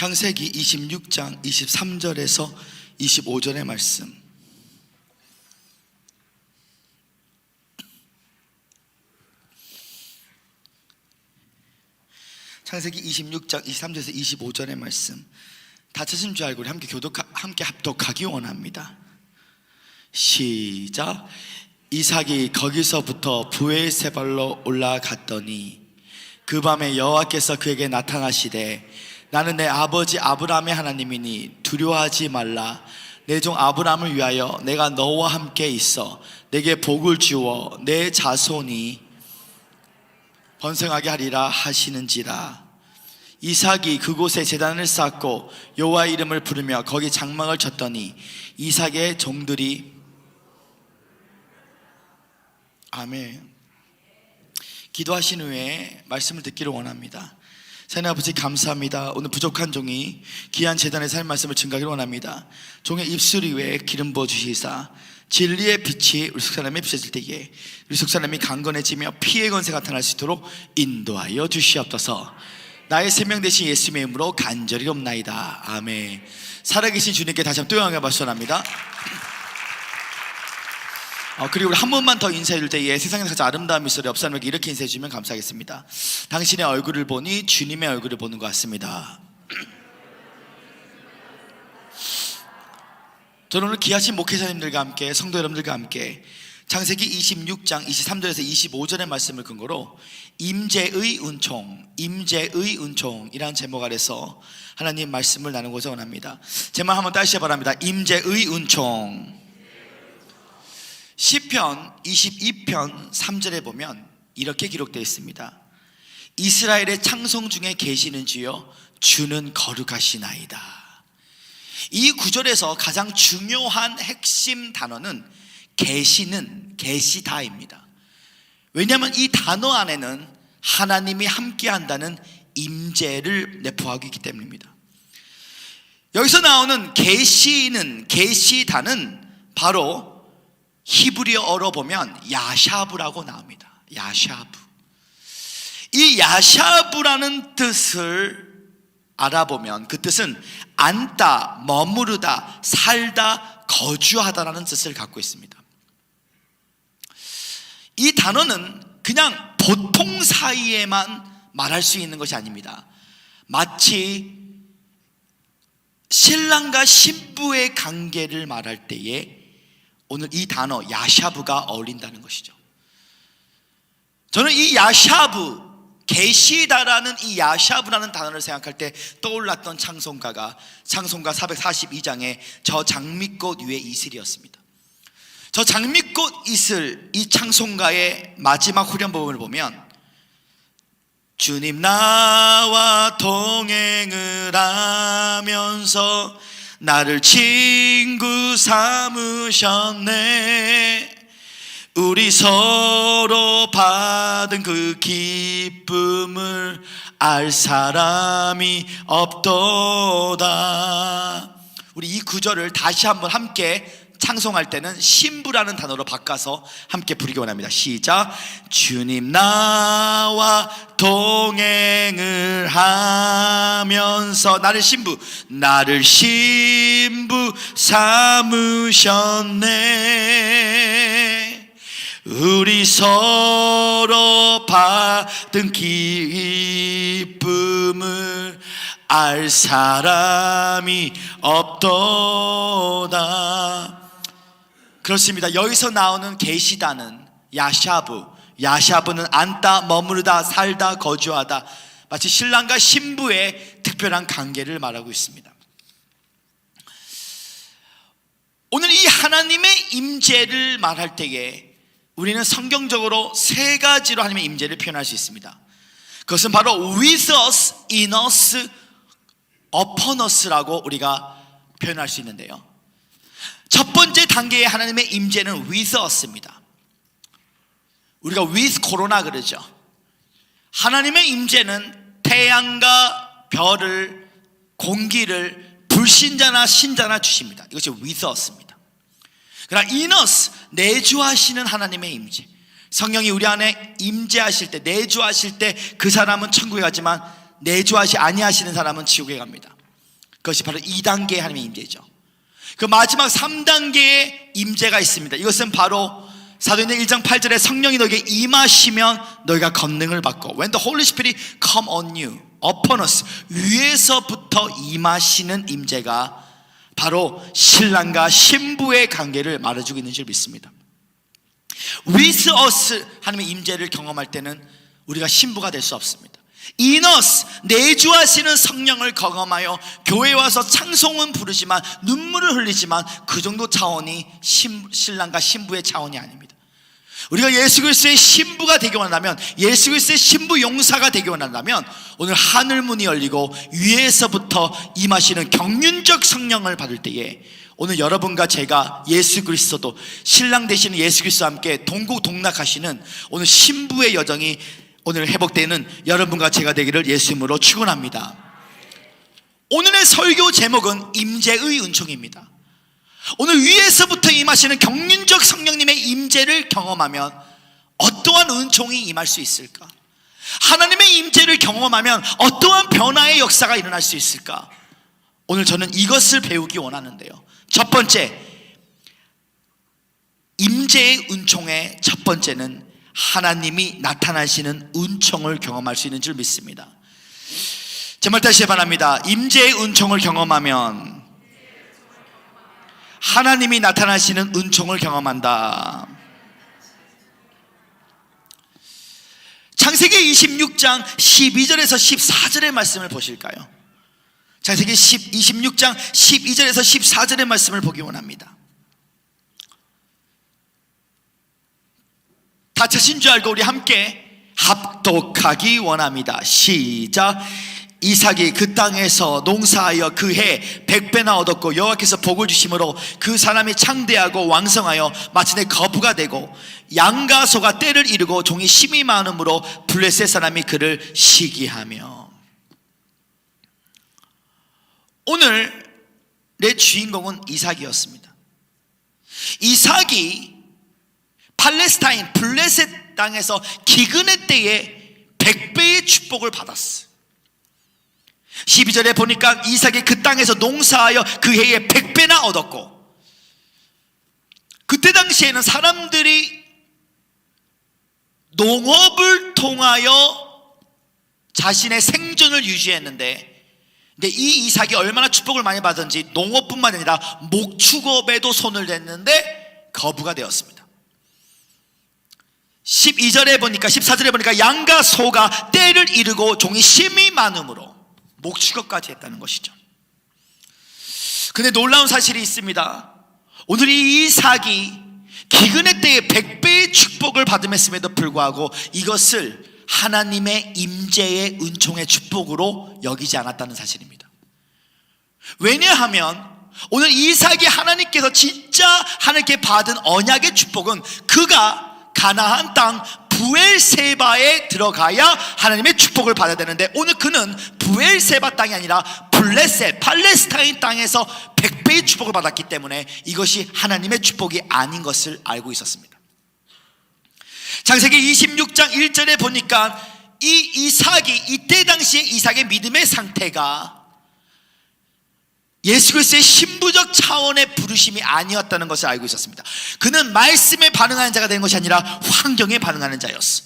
창세기 26장 23절에서 25절의 말씀. 창세기 26장 23절에서 25절의 말씀. 다 찾은 줄 알고 우리 함께 합독하기 원합니다. 시작. 이삭이 거기서부터 브엘세발로 올라갔더니 그 밤에 여호와께서 그에게 나타나시되 나는 내 아버지 아브라함의 하나님이니 두려워하지 말라. 내 종 아브라함을 위하여 내가 너와 함께 있어 내게 복을 주어 내 자손이 번성하게 하리라 하시는지라. 이삭이 그곳에 제단을 쌓고 여호와의 이름을 부르며 거기 장막을 쳤더니 이삭의 종들이 아멘. 기도하신 후에 말씀을 듣기를 원합니다. 하나님 아버지 감사합니다. 오늘 부족한 종이 귀한 제단에서 할 말씀을 증거하기를 원합니다. 종의 입술 위에 기름 부어주시사 진리의 빛이 우리 속사람에 비춰질 때에 우리 속사람이 강건해지며 피의 권세가 나타날 수 있도록 인도하여 주시옵소서. 나의 생명 되신 예수님의 이름으로 간절히 옵나이다. 아멘. 살아계신 주님께 다시 한번 또 영광을 받소납니다. 그리고 우리 한 번만 더 인사해 줄 때에 세상에서 가장 아름다운 미소를 옆 사람에게 이렇게 인사해 주면 감사하겠습니다. 당신의 얼굴을 보니 주님의 얼굴을 보는 것 같습니다. 저는 오늘 귀하신 목회자님들과 함께 성도 여러분들과 함께 창세기 26장 23절에서 25절의 말씀을 근거로 임재의 은총이라는 제목 아래서 하나님 말씀을 나누고자 원합니다. 제 말 한번 따시기 바랍니다. 임재의 은총. 시편 22편 3절에 보면 이렇게 기록되어 있습니다. 이스라엘의 창성 중에 계시는 주여 주는 거룩하시나이다. 이 구절에서 가장 중요한 핵심 단어는 계시다입니다. 왜냐하면 이 단어 안에는 하나님이 함께한다는 임재를 내포하고 있기 때문입니다. 여기서 나오는 계시다는 바로 히브리어로 보면 야샤브라고 나옵니다. 야샤브. 이 야샤브라는 뜻을 알아보면 그 뜻은 앉다, 머무르다, 살다, 거주하다라는 뜻을 갖고 있습니다. 이 단어는 그냥 보통 사이에만 말할 수 있는 것이 아닙니다. 마치 신랑과 신부의 관계를 말할 때에 오늘 이 단어 야샤브가 어울린다는 것이죠. 저는 이 야샤브, 계시다라는 이 야샤브라는 단어를 생각할 때 떠올랐던 찬송가 442장의 저 장미꽃 위에 이슬이었습니다. 저 장미꽃 이슬, 이 찬송가의 마지막 후렴 부분을 보면 주님 나와 동행을 하면서 나를 친구 삼으셨네. 우리 서로 받은 그 기쁨을 알 사람이 없도다. 우리 이 구절을 다시 한번 함께 찬송할 때는 신부라는 단어로 바꿔서 함께 부르기 원합니다. 시작. 주님 나와 동행을 하면서 나를 신부 삼으셨네. 우리 서로 받은 기쁨을 알 사람이 없도다. 그렇습니다. 여기서 나오는 계시다는 야샤브는 앉다, 머무르다, 살다, 거주하다, 마치 신랑과 신부의 특별한 관계를 말하고 있습니다. 오늘 이 하나님의 임재를 말할 때에 우리는 성경적으로 세 가지로 하나님의 임재를 표현할 수 있습니다. 그것은 바로 with us, in us, upon us라고 우리가 표현할 수 있는데요. 첫 번째 단계의 하나님의 임재는 with us입니다. 우리가 with 코로나 그러죠. 하나님의 임재는 태양과 별을, 공기를 불신자나 신자나 주십니다. 이것이 with us입니다. 그러나 in us, 내주하시는 하나님의 임재, 성령이 우리 안에 임재하실 때, 내주하실 때 그 사람은 천국에 가지만 내주하시 아니하시는 사람은 지옥에 갑니다. 그것이 바로 2단계의 하나님의 임재죠. 그 마지막 3단계의 임재가 있습니다. 이것은 바로 사도행전 1장 8절에 성령이 너에게 임하시면 너희가 권능을 받고, When the Holy Spirit come on you, upon us, 위에서부터 임하시는 임재가 바로 신랑과 신부의 관계를 말해주고 있는 줄 믿습니다. With us 하나님의 임재를 경험할 때는 우리가 신부가 될 수 없습니다. In us, 내주하시는 성령을 경험하여 교회에 와서 찬송은 부르지만, 눈물을 흘리지만 그 정도 차원이 신랑과 신부의 차원이 아닙니다. 우리가 예수 그리스도의 신부가 되기 원한다면, 예수 그리스도의 신부 용사가 되기 원한다면 오늘 하늘 문이 열리고 위에서부터 임하시는 경륜적 성령을 받을 때에 오늘 여러분과 제가 예수 그리스도도 신랑 되시는 예수 그리스도와 함께 동고동락하시는 오늘 신부의 여정이 오늘 회복되는 여러분과 제가 되기를 예수님으로 축원합니다. 오늘의 설교 제목은 임재의 은총입니다. 오늘 위에서부터 임하시는 경륜적 성령님의 임재를 경험하면 어떠한 은총이 임할 수 있을까? 하나님의 임재를 경험하면 어떠한 변화의 역사가 일어날 수 있을까? 오늘 저는 이것을 배우기 원하는데요. 첫 번째, 임재의 은총의 첫 번째는 하나님이 나타나시는 은총을 경험할 수 있는 줄 믿습니다. 제 말 다시 바랍니다. 임재의 은총을 경험하면 하나님이 나타나시는 은총을 경험한다. 창세기 26장 12절에서 14절의 말씀을 보실까요? 창세기 26장 12절에서 14절의 말씀을 보기 원합니다. 다 찾으신 줄 알고 우리 함께 합독하기 원합니다. 시작. 이삭이 그 땅에서 농사하여 그 해 100배나 얻었고 여호와께서 복을 주심으로 그 사람이 창대하고 왕성하여 마침내 거부가 되고 양과 소가 때를 이루고 종이 심이 많음으로 블레셋 사람이 그를 시기하며. 오늘의 주인공은 이삭이었습니다. 이삭이 팔레스타인 블레셋 땅에서 기근의 때에 100배의 축복을 받았어요. 12절에 보니까 이삭이 그 땅에서 농사하여 그 해에 100배나 얻었고, 그때 당시에는 사람들이 농업을 통하여 자신의 생존을 유지했는데, 근데 이 이삭이 얼마나 축복을 많이 받았는지 농업뿐만 아니라 목축업에도 손을 댔는데 거부가 되었습니다. 12절에 보니까 14절에 보니까 양과 소가 때를 이루고 종이 심이 많음으로 목축업까지 했다는 것이죠. 근데 놀라운 사실이 있습니다. 오늘 이 이삭이 기근의 때에 100배의 축복을 받음했음에도 불구하고 이것을 하나님의 임재의 은총의 축복으로 여기지 않았다는 사실입니다. 왜냐하면 오늘 이삭이 하나님께서 진짜 하나님께 받은 언약의 축복은 그가 가나안 땅 부엘세바에 들어가야 하나님의 축복을 받아야 되는데, 오늘 그는 부엘세바 땅이 아니라 블레셋 팔레스타인 땅에서 100배의 축복을 받았기 때문에 이것이 하나님의 축복이 아닌 것을 알고 있었습니다. 창세기 26장 1절에 보니까 이 이삭이, 이때 당시에 이삭의 믿음의 상태가 예수 그리스도의 신부적 차원의 부르심이 아니었다는 것을 알고 있었습니다. 그는 말씀에 반응하는 자가 된 것이 아니라 환경에 반응하는 자였어.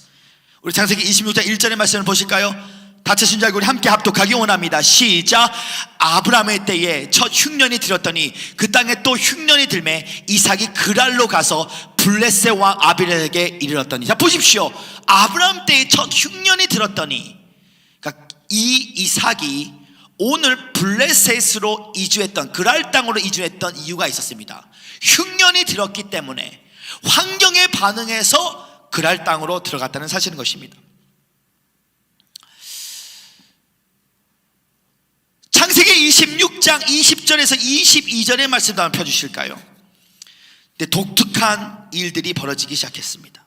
우리 창세기 26장 1절의 말씀을 보실까요? 다치신 줄 알고 우리 함께 합독하기 원합니다. 시작. 아브라함의 때에 첫 흉년이 들었더니 그 땅에 또 흉년이 들매 이삭이 그랄로 가서 블레셋 왕 아비멜렉에게 이르렀더니. 자, 보십시오. 아브라함 때에 첫 흉년이 들었더니, 그러니까 이 이삭이 오늘 블레셋으로 이주했던, 그랄 땅으로 이주했던 이유가 있었습니다. 흉년이 들었기 때문에 환경에 반응해서 그랄 땅으로 들어갔다는 사실인 것입니다. 창세기 26장 20절에서 22절의 말씀도 한번 펴주실까요? 근데 독특한 일들이 벌어지기 시작했습니다.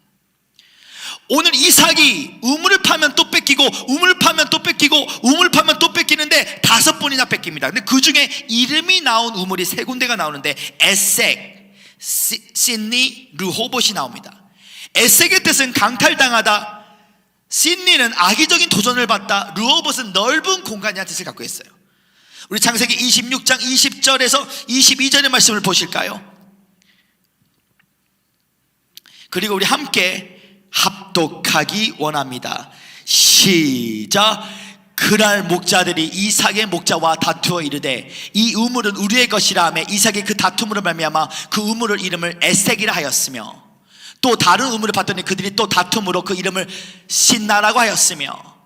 오늘 이삭이 우물을 파면 또 뺏기고, 우물을 파면 또 뺏기고, 우물을 파면 또 뺏기는데 5번이나 뺏깁니다. 근데 그 중에 이름이 나온 우물이 3군데가 나오는데 에색, 신니, 르호봇이 나옵니다. 에색의 뜻은 강탈당하다, 신니는 악의적인 도전을 받다, 르호봇은 넓은 공간이라는 뜻을 갖고 있어요. 우리 창세기 26장 20절에서 22절의 말씀을 보실까요? 그리고 우리 함께 합독하기 원합니다. 시작. 그날 목자들이 이삭의 목자와 다투어 이르되 이 우물은 우리의 것이라 하며 이삭이 그 다툼으로 말미암아 그 우물을 이름을 에색이라 하였으며 또 다른 우물을 봤더니 그들이 또 다툼으로 그 이름을 신나라고 하였으며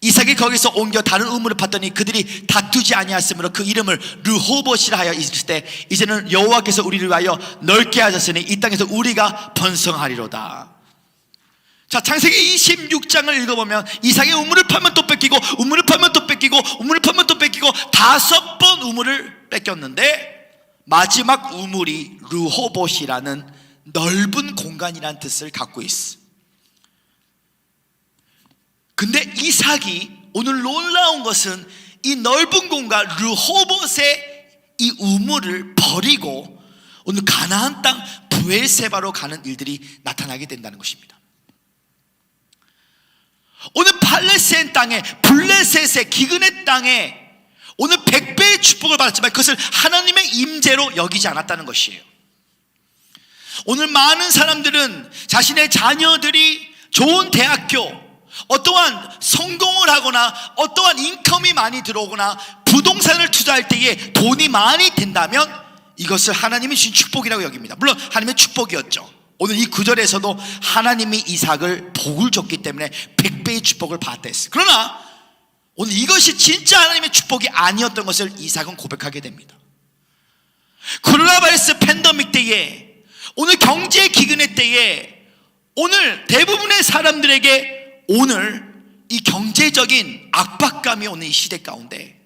이삭이 거기서 옮겨 다른 우물을 봤더니 그들이 다투지 아니하였으므로 그 이름을 르호봇이라 하여 있을 때 이제는 여호와께서 우리를 위하여 넓게 하셨으니 이 땅에서 우리가 번성하리로다. 자, 창세기 26장을 읽어보면 이삭의 우물을 팔면 또 뺏기고 우물을 팔면 또 뺏기고 우물을 팔면 또 뺏기고 5번 우물을 뺏겼는데 마지막 우물이 르호봇이라는 넓은 공간이라는 뜻을 갖고 있어. 근데 이삭이 오늘 놀라운 것은 이 넓은 공간 르호봇의 이 우물을 버리고 오늘 가나안 땅 브에세바로 가는 일들이 나타나게 된다는 것입니다. 오늘 팔레스타인 땅에 블레셋의 기근의 땅에 오늘 100배의 축복을 받았지만 그것을 하나님의 임재로 여기지 않았다는 것이에요. 오늘 많은 사람들은 자신의 자녀들이 좋은 대학교, 어떠한 성공을 하거나 어떠한 인컴이 많이 들어오거나 부동산을 투자할 때에 돈이 많이 된다면 이것을 하나님이 주신 축복이라고 여깁니다. 물론 하나님의 축복이었죠. 오늘 이 구절에서도 하나님이 이삭을 복을 줬기 때문에 100배의 축복을 받았다 했어요. 그러나 오늘 이것이 진짜 하나님의 축복이 아니었던 것을 이삭은 고백하게 됩니다. 코로나 바이러스 팬데믹 때에 오늘 경제 기근의 때에 오늘 대부분의 사람들에게 오늘 이 경제적인 압박감이 오는 이 시대 가운데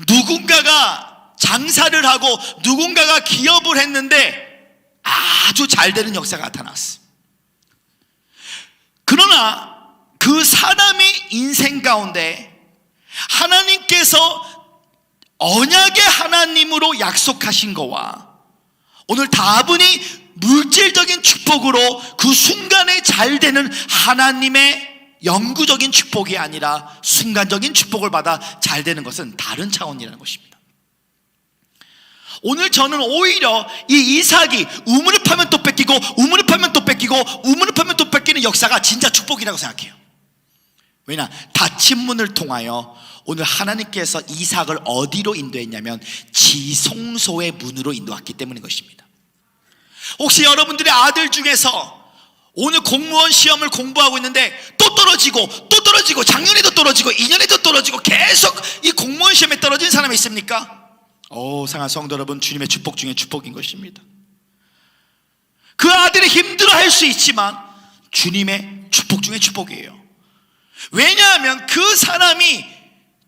누군가가 장사를 하고 누군가가 기업을 했는데 아주 잘 되는 역사가 나타났어. 그러나 그 사람의 인생 가운데 하나님께서 언약의 하나님으로 약속하신 거와 오늘 다분히 물질적인 축복으로 그 순간에 잘 되는 하나님의 영구적인 축복이 아니라 순간적인 축복을 받아 잘 되는 것은 다른 차원이라는 것입니다. 오늘 저는 오히려 이 이삭이 우물을 파면 또 뺏기고 우물을 파면 또 뺏기고 우물을 파면 또 뺏기는 역사가 진짜 축복이라고 생각해요. 왜냐? 닫힌 문을 통하여 오늘 하나님께서 이삭을 어디로 인도했냐면 지성소의 문으로 인도했기 때문인 것입니다. 혹시 여러분들의 아들 중에서 오늘 공무원 시험을 공부하고 있는데 또 떨어지고 작년에도 떨어지고 2년에도 떨어지고 계속 이 공무원 시험에 떨어진 사람이 있습니까? 사랑하는 성도 여러분, 주님의 축복 중에 축복인 것입니다. 그 아들이 힘들어할 수 있지만 주님의 축복 중에 축복이에요. 왜냐하면 그 사람이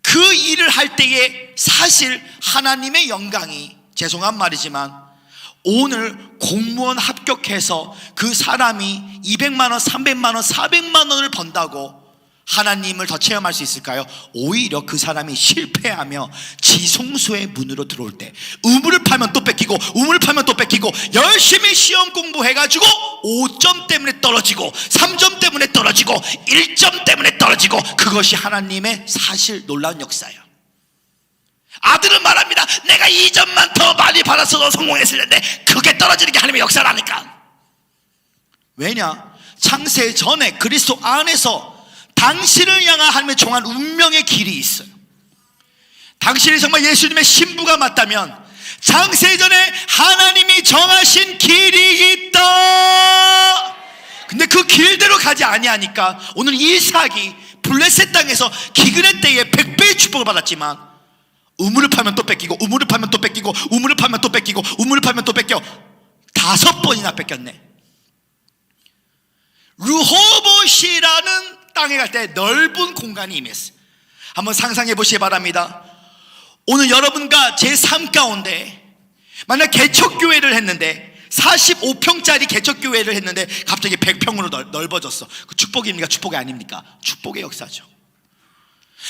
그 일을 할 때에 사실 하나님의 영광이, 죄송한 말이지만 오늘 공무원 합격해서 그 사람이 200만 원, 300만 원, 400만 원을 번다고 하나님을 더 체험할 수 있을까요? 오히려 그 사람이 실패하며 지성소의 문으로 들어올 때 우물을 파면 또 뺏기고 우물을 파면 또 뺏기고 열심히 시험 공부해가지고 5점 때문에 떨어지고 3점 때문에 떨어지고 1점 때문에 떨어지고 그것이 하나님의 사실 놀라운 역사예요. 아들은 말합니다. 내가 2점만 더 많이 받았어도 성공했을 텐데 그게 떨어지는 게 하나님의 역사라니까. 왜냐? 창세 전에 그리스도 안에서 당신을 향한 하나님의 정한 운명의 길이 있어요. 당신이 정말 예수님의 신부가 맞다면 창세전에 하나님이 정하신 길이 있다. 근데 그 길대로 가지 아니하니까 오늘 이삭이 블레셋 땅에서 기근의 때에 100배의 축복을 받았지만 우물을 파면 또 뺏기고 우물을 파면 또 뺏기고 우물을 파면 또 뺏기고 우물을 파면 또 뺏겨 5번이나 뺏겼네. 르호봇이라는 땅에 갈 때 넓은 공간이 임했어요. 한번 상상해 보시기 바랍니다. 오늘 여러분과 제 삶 가운데 만약 개척교회를 했는데 45평짜리 개척교회를 했는데 갑자기 100평으로 넓어졌어. 그 축복입니까? 축복이 아닙니까? 축복의 역사죠.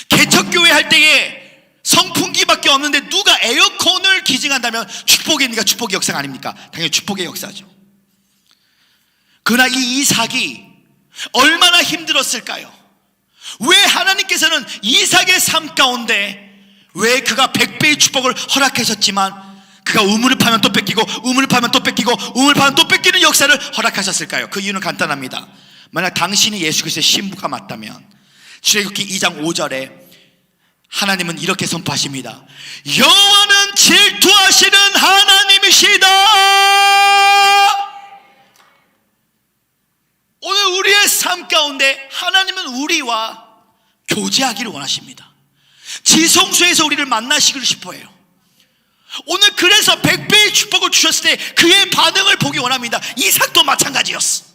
개척교회 할 때에 선풍기밖에 없는데 누가 에어컨을 기증한다면 축복입니까? 축복의 역사가 아닙니까? 당연히 축복의 역사죠. 그러나 이 이삭이 얼마나 힘들었을까요? 왜 하나님께서는 이삭의 삶 가운데 왜 그가 100배의 축복을 허락하셨지만 그가 우물을 파면 또 뺏기고 우물을 파면 또 뺏기고 우물을 파면 또 뺏기는 역사를 허락하셨을까요? 그 이유는 간단합니다. 만약 당신이 예수 그리스도의 신부가 맞다면 출애굽기 2장 5절에 하나님은 이렇게 선포하십니다. 여호와는 질투하시는 하나님이시다. 오늘 우리의 삶 가운데 하나님은 우리와 교제하기를 원하십니다. 지성소에서 우리를 만나시기를 싶어해요. 오늘 그래서 100배의 축복을 주셨을 때 그의 반응을 보기 원합니다. 이삭도 마찬가지였어.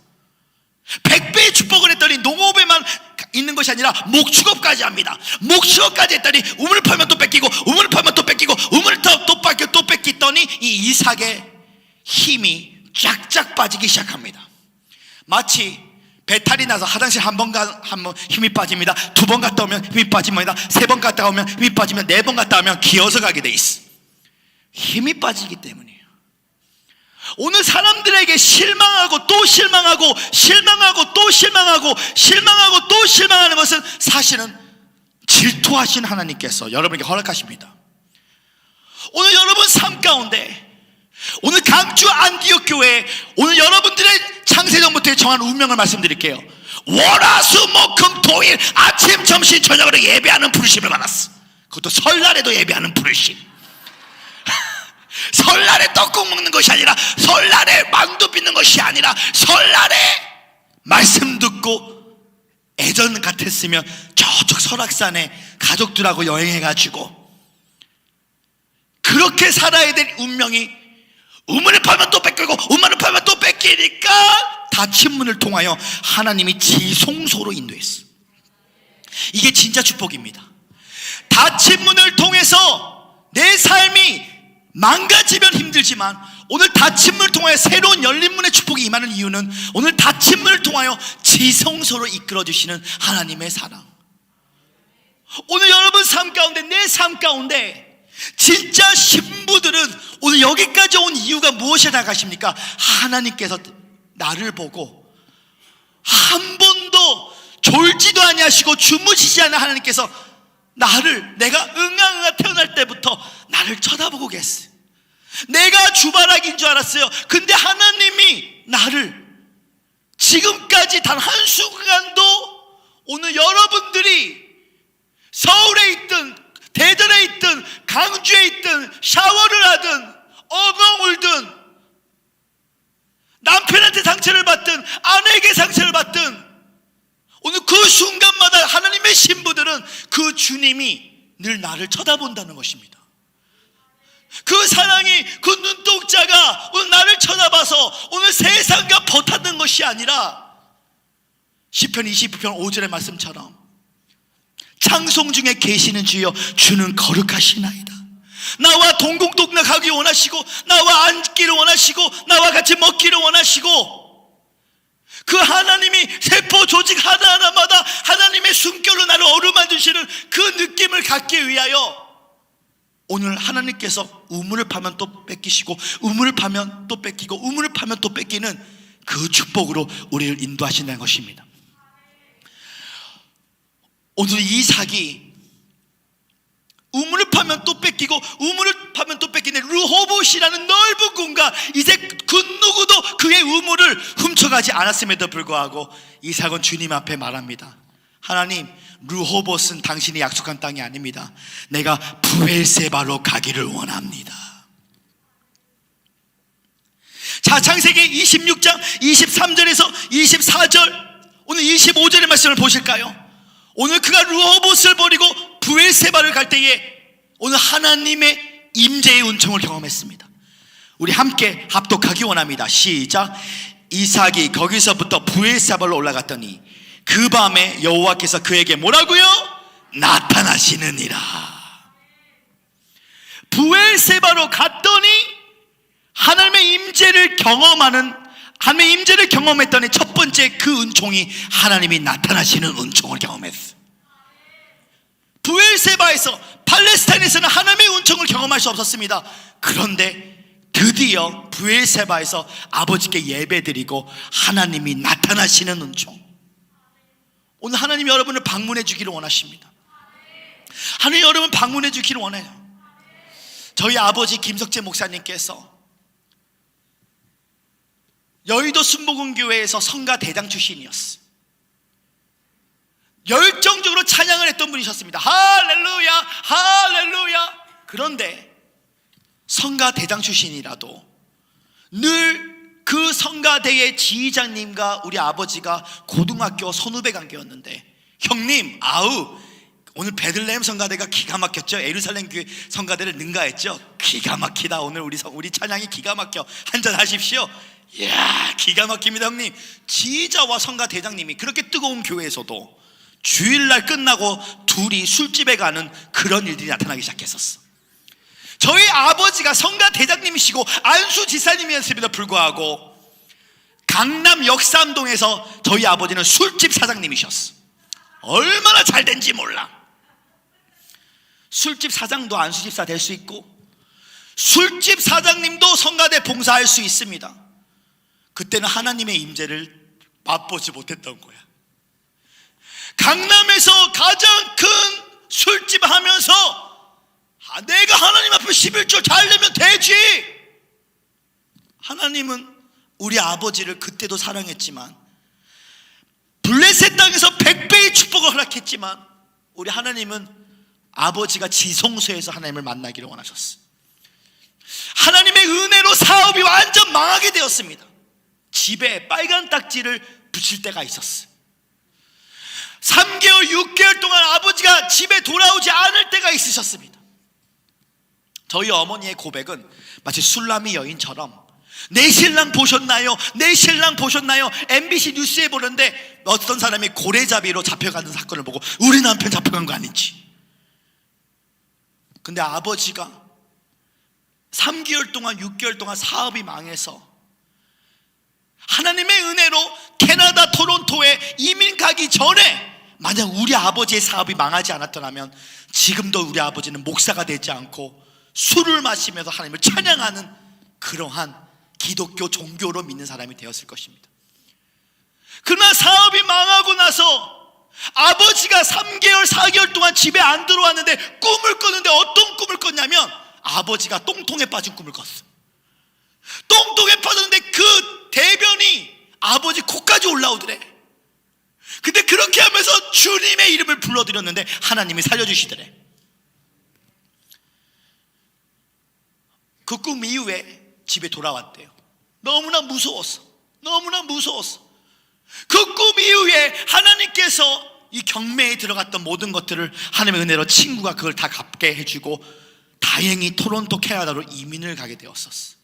100배의 축복을 했더니 농업에만 있는 것이 아니라 목축업까지 합니다. 목축업까지 했더니 우물을 팔면 또 뺏기고 우물을 팔면 또 뺏기고 우물을 또 뺏기더니 이 이삭의 힘이 쫙쫙 빠지기 시작합니다. 마치 배탈이 나서 화장실 한 번 힘이 빠집니다. 2번 갔다 오면 힘이 빠집니다. 3번 갔다 오면 힘이 빠지면 4번 갔다 오면 기어서 가게 돼 있어. 힘이 빠지기 때문이에요. 오늘 사람들에게 실망하고 또 실망하고 실망하고 또 실망하고 실망하고 또 실망하는 것은 사실은 질투하신 하나님께서 여러분에게 허락하십니다. 오늘 여러분 삶 가운데 오늘 강주 안디옥 교회 오늘 여러분들의 창세전부터 정한 운명을 말씀드릴게요. 월화수목금토일 아침 점심 저녁으로 예배하는 부르심을 받았어. 그것도 설날에도 예배하는 부르심. 설날에 떡국 먹는 것이 아니라 설날에 만두 빚는 것이 아니라 설날에 말씀 듣고 예전 같았으면 저쪽 설악산에 가족들하고 여행해가지고 그렇게 살아야 될 운명이 우물을 파면 또 뺏기고 우물을 파면 또 뺏기니까 닫힌 문을 통하여 하나님이 지성소로 인도했어. 이게 진짜 축복입니다. 닫힌 문을 통해서 내 삶이 망가지면 힘들지만 오늘 닫힌 문을 통하여 새로운 열린 문의 축복이 임하는 이유는 오늘 닫힌 문을 통하여 지성소로 이끌어주시는 하나님의 사랑. 오늘 여러분 삶 가운데 내 삶 가운데 진짜 신부들은 오늘 여기까지 온 이유가 무엇이라 생각하십니까? 하나님께서 나를 보고 한 번도 졸지도 아니하시고 주무시지 않는 하나님께서 나를 내가 응아응아 태어날 때부터 나를 쳐다보고 계세요. 내가 주바라기인 줄 알았어요. 근데 하나님이 나를 지금까지 단 한순간도 오늘 여러분들이 서울에 있든 대전에 있든 강주에 있든 샤워를 하든 엉엉 울든 남편한테 상처를 받든 아내에게 상처를 받든 오늘 그 순간마다 하나님의 신부들은 그 주님이 늘 나를 쳐다본다는 것입니다. 그 사랑이 그 눈동자가 오늘 나를 쳐다봐서 오늘 세상과 버타는 것이 아니라 시편 22편 5절의 말씀처럼 찬송 중에 계시는 주여 주는 거룩하시나이다. 나와 동공동락하기 원하시고 나와 앉기를 원하시고 나와 같이 먹기를 원하시고 그 하나님이 세포 조직 하나하나마다 하나님의 숨결로 나를 어루만지시는 그 느낌을 갖기 위하여 오늘 하나님께서 우물을 파면 또 뺏기시고 우물을 파면 또 뺏기고 우물을 파면 또 뺏기는 그 축복으로 우리를 인도하신다는 것입니다. 오늘 이삭이 우물을 파면 또 뺏기고 우물을 파면 또 뺏기는 르호봇이라는 넓은 공간, 이제 그 누구도 그의 우물을 훔쳐가지 않았음에도 불구하고 이삭은 주님 앞에 말합니다. 하나님, 르호봇은 당신이 약속한 땅이 아닙니다. 내가 브엘세바로 가기를 원합니다. 자, 창세기 26장 23절에서 24절 오늘 25절의 말씀을 보실까요? 오늘 그가 르호봇을 버리고 브엘세바를 갈 때에 오늘 하나님의 임재의 은총을 경험했습니다. 우리 함께 합독하기 원합니다. 시작. 이삭이 거기서부터 브엘세바로 올라갔더니 그 밤에 여호와께서 그에게 뭐라고요? 나타나시느니라. 브엘세바로 갔더니 하나님의 임재를 하나님의 임재를 경험했더니 첫 번째 그 은총이 하나님이 나타나시는 은총을 경험했어요. 브엘세바에서 팔레스타인에서는 하나님의 은총을 경험할 수 없었습니다. 그런데 드디어 브엘세바에서 아버지께 예배드리고 하나님이 나타나시는 은총. 오늘 하나님 여러분을 방문해 주기를 원하십니다. 하나님 여러분 방문해 주기를 원해요. 저희 아버지 김석재 목사님께서 여의도 순복음교회에서 성가 대장 출신이었어요. 열정적으로 찬양을 했던 분이셨습니다. 할렐루야 할렐루야. 그런데 성가 대장 출신이라도 늘 그 성가대의 지휘장님과 우리 아버지가 고등학교 선후배 관계였는데, 형님 아우 오늘 베들레헴 성가대가 기가 막혔죠. 예루살렘 교회 성가대를 능가했죠. 기가 막히다. 오늘 우리 찬양이 기가 막혀. 한잔 하십시오. 이야 기가 막힙니다 형님. 지휘자와 성가 대장님이 그렇게 뜨거운 교회에서도 주일날 끝나고 둘이 술집에 가는 그런 일들이 나타나기 시작했었어. 저희 아버지가 성가 대장님이시고 안수 지사님이었음에도 불구하고 강남 역삼동에서 저희 아버지는 술집 사장님이셨어. 얼마나 잘된지 몰라. 술집 사장도 안수집사 될 수 있고 술집 사장님도 성가대 봉사할 수 있습니다. 그때는 하나님의 임재를 맛보지 못했던 거야. 강남에서 가장 큰 술집 하면서 내가 하나님 앞에 11조 잘 내면 되지. 하나님은 우리 아버지를 그때도 사랑했지만 블레셋 땅에서 100배의 축복을 허락했지만 우리 하나님은 아버지가 지성소에서 하나님을 만나기를 원하셨어요. 하나님의 은혜로 사업이 완전 망하게 되었습니다. 집에 빨간 딱지를 붙일 때가 있었어요. 3개월 6개월 동안 아버지가 집에 돌아오지 않을 때가 있으셨습니다. 저희 어머니의 고백은 마치 술람이 여인처럼 내 신랑 보셨나요? 내 신랑 보셨나요? MBC 뉴스에 보는데 어떤 사람이 고래잡이로 잡혀가는 사건을 보고 우리 남편 잡혀간 거 아닌지. 근데 아버지가 3개월 동안 6개월 동안 사업이 망해서 하나님의 은혜로 캐나다 토론토에 이민 가기 전에 만약 우리 아버지의 사업이 망하지 않았더라면 지금도 우리 아버지는 목사가 되지 않고 술을 마시면서 하나님을 찬양하는 그러한 기독교 종교로 믿는 사람이 되었을 것입니다. 그러나 사업이 망하고 나서 아버지가 3개월 4개월 동안 집에 안 들어왔는데 꿈을 꿨는데 어떤 꿈을 꿨냐면 아버지가 똥통에 빠진 꿈을 꿨어. 똥통에 빠졌는데 그 대변이 아버지 코까지 올라오더래. 근데 그렇게 하면서 주님의 이름을 불러드렸는데 하나님이 살려주시더래. 그 꿈 이후에 집에 돌아왔대요. 너무나 무서웠어. 너무나 무서웠어. 그 꿈 이후에 하나님께서 이 경매에 들어갔던 모든 것들을 하나님의 은혜로 친구가 그걸 다 갚게 해주고 다행히 토론토 캐나다로 이민을 가게 되었었어.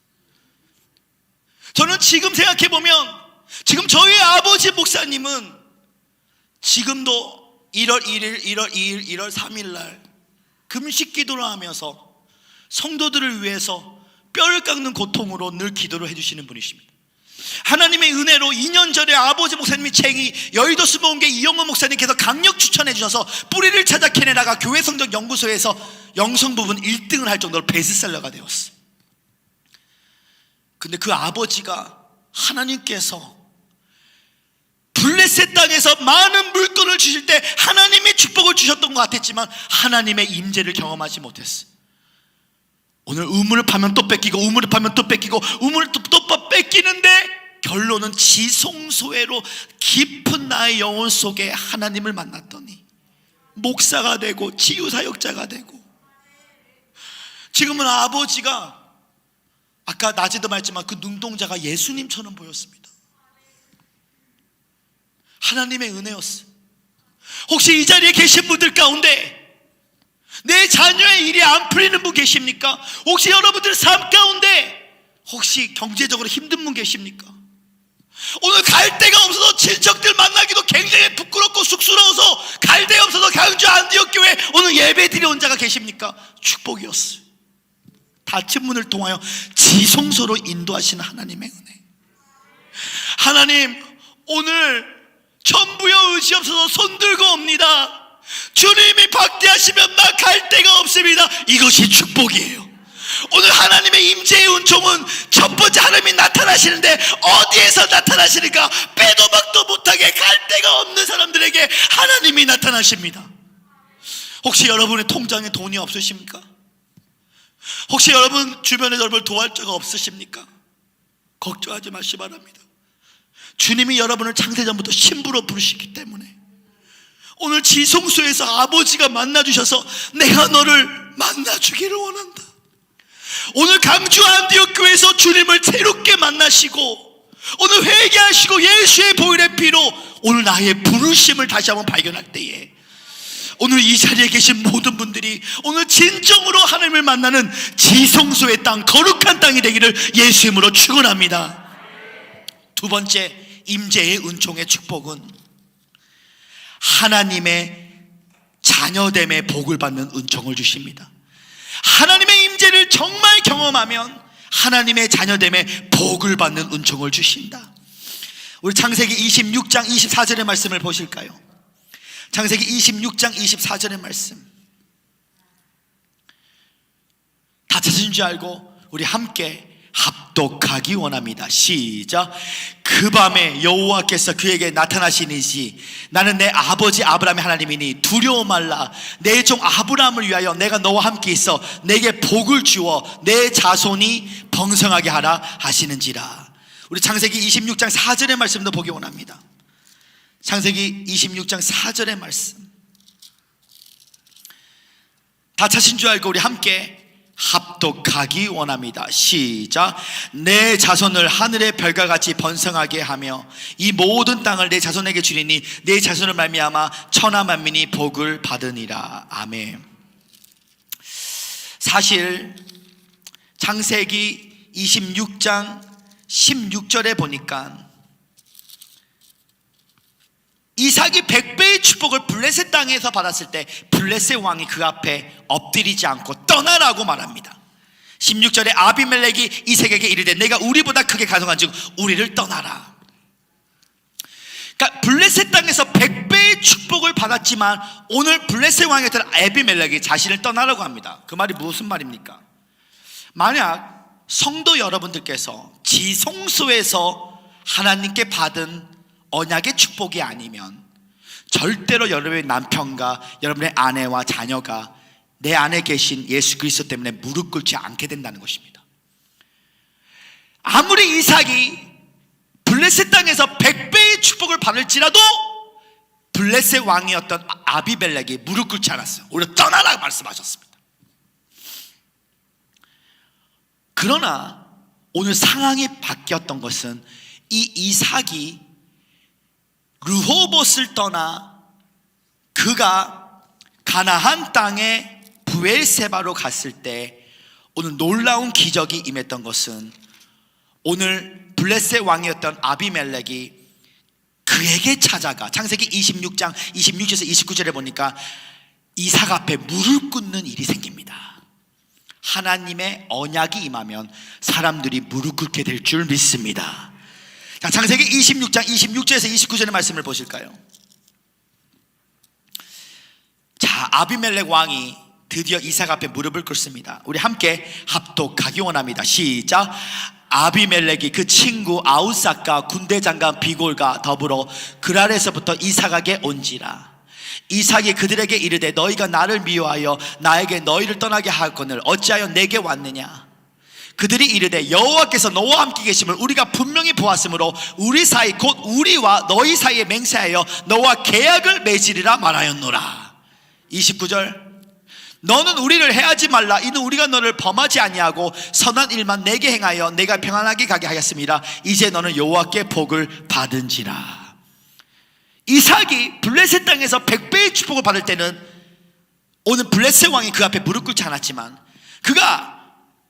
저는 지금 생각해보면 지금 저희 아버지 목사님은 지금도 1월 1일, 1월 2일, 1월 3일 날 금식 기도를 하면서 성도들을 위해서 뼈를 깎는 고통으로 늘 기도를 해주시는 분이십니다. 하나님의 은혜로 2년 전에 아버지 목사님이 책이 여의도 순복음교회 이영호 목사님께서 강력 추천해 주셔서 뿌리를 찾아 캐내다가 교회 성적 연구소에서 영성 부분 1등을 할 정도로 베스트셀러가 되었어요. 근데 그 아버지가 하나님께서 블레셋 땅에서 많은 물건을 주실 때 하나님의 축복을 주셨던 것 같았지만 하나님의 임재를 경험하지 못했어요. 오늘 우물을 파면 또 뺏기고 우물을 파면 또 뺏기고 우물을 또 뺏기는데 결론은 지성소회로 깊은 나의 영혼 속에 하나님을 만났더니 목사가 되고 치유사역자가 되고 지금은 아버지가 아까 낮에도 말했지만 그 눈동자가 예수님처럼 보였습니다. 하나님의 은혜였어요. 혹시 이 자리에 계신 분들 가운데 내 자녀의 일이 안 풀리는 분 계십니까? 혹시 여러분들 삶 가운데 혹시 경제적으로 힘든 분 계십니까? 오늘 갈 데가 없어서 친척들 만나기도 굉장히 부끄럽고 쑥스러워서 갈 데 없어서 강주 안디옥 교회 오늘 예배 드려온 자가 계십니까? 축복이었어요. 닫힌 문을 통하여 지성소로 인도하시는 하나님의 은혜. 하나님 오늘 전부여 의지 없어서 손 들고 옵니다. 주님이 박대하시면 나 갈 데가 없습니다. 이것이 축복이에요. 오늘 하나님의 임재의 은총은 첫 번째 하나님이 나타나시는데 어디에서 나타나시니까 빼도 박도 못하게 갈 데가 없는 사람들에게 하나님이 나타나십니다. 혹시 여러분의 통장에 돈이 없으십니까? 혹시 여러분 주변에 여러분을 도와줄 자가 없으십니까? 걱정하지 마시기 바랍니다. 주님이 여러분을 창세전부터 신부로 부르시기 때문에 오늘 지성소에서 아버지가 만나주셔서 내가 너를 만나주기를 원한다. 오늘 강주 안디옥 교회에서 주님을 새롭게 만나시고 오늘 회개하시고 예수의 보혈의 피로 오늘 나의 부르심을 다시 한번 발견할 때에 오늘 이 자리에 계신 모든 분들이 오늘 진정으로 하나님을 만나는 지성소의 땅, 거룩한 땅이 되기를 예수 이름으로 축원합니다. 두 번째, 임재의 은총의 축복은 하나님의 자녀됨의 복을 받는 은총을 주십니다. 하나님의 임재를 정말 경험하면 하나님의 자녀됨의 복을 받는 은총을 주신다. 우리 창세기 26장 24절의 말씀을 보실까요? 창세기 26장 24절의 말씀. 다 찾으신 줄 알고 우리 함께 합독하기 원합니다. 시작. 그 밤에 여호와께서 그에게 나타나시니시 나는 내 아버지 아브라함의 하나님이니 두려워 말라. 내 종 아브라함을 위하여 내가 너와 함께 있어 내게 복을 주어 내 자손이 번성하게 하라 하시는지라. 우리 창세기 26장 4절의 말씀도 보기 원합니다. 창세기 26장 4절의 말씀. 다 찾으신 줄 알고 우리 함께 합독하기 원합니다. 시작. 내 자손을 하늘의 별과 같이 번성하게 하며 이 모든 땅을 내 자손에게 주리니 내 자손을 말미암아 천하 만민이 복을 받으니라. 아멘. 사실 창세기 26장 16절에 보니까 이삭이 100배의 축복을 블레셋 땅에서 받았을 때 블레셋 왕이 그 앞에 엎드리지 않고 떠나라고 말합니다. 16절에 아비멜렉이 이삭에게 이르되 내가 우리보다 크게 가성한즉 우리를 떠나라. 그러니까 블레셋 땅에서 100배의 축복을 받았지만 오늘 블레셋 왕이었던 아비멜렉이 자신을 떠나라고 합니다. 그 말이 무슨 말입니까? 만약 성도 여러분들께서 지성소에서 하나님께 받은 언약의 축복이 아니면 절대로 여러분의 남편과 여러분의 아내와 자녀가 내 안에 계신 예수 그리스도 때문에 무릎 꿇지 않게 된다는 것입니다. 아무리 이삭이 블레셋 땅에서 100배의 축복을 받을지라도 블레셋 왕이었던 아비멜렉이 무릎 꿇지 않았어요. 오히려 떠나라 말씀하셨습니다. 그러나 오늘 상황이 바뀌었던 것은 이 이삭이 르호봇을 떠나 그가 가나안 땅에 브엘세바로 갔을 때 오늘 놀라운 기적이 임했던 것은 오늘 블레셋 왕이었던 아비멜렉이 그에게 찾아가 창세기 26장 26절에서 29절에 보니까 이삭 앞에 무릎 꿇는 일이 생깁니다. 하나님의 언약이 임하면 사람들이 무릎 꿇게 될 줄 믿습니다. 자, 창세기 26장 26절에서 29절의 말씀을 보실까요? 자, 아비멜렉 왕이 드디어 이삭 앞에 무릎을 꿇습니다. 우리 함께 합독하기 원합니다. 시작. 아비멜렉이 그 친구 아우삭과 군대장관 비골과 더불어 그랄에서부터 이삭에게 온지라. 이삭이 그들에게 이르되 너희가 나를 미워하여 나에게 너희를 떠나게 하거늘 어찌하여 내게 왔느냐. 그들이 이르되 여호와께서 너와 함께 계심을 우리가 분명히 보았으므로 우리 사이 곧 우리와 너희 사이에 맹세하여 너와 계약을 맺으리라 말하였노라. 29절. 너는 우리를 해하지 말라. 이는 우리가 너를 범하지 아니하고 선한 일만 내게 행하여 내가 평안하게 가게 하였습니다. 이제 너는 여호와께 복을 받은지라. 이삭이 블레셋 땅에서 100배의 축복을 받을 때는 오늘 블레셋 왕이 그 앞에 무릎 꿇지 않았지만 그가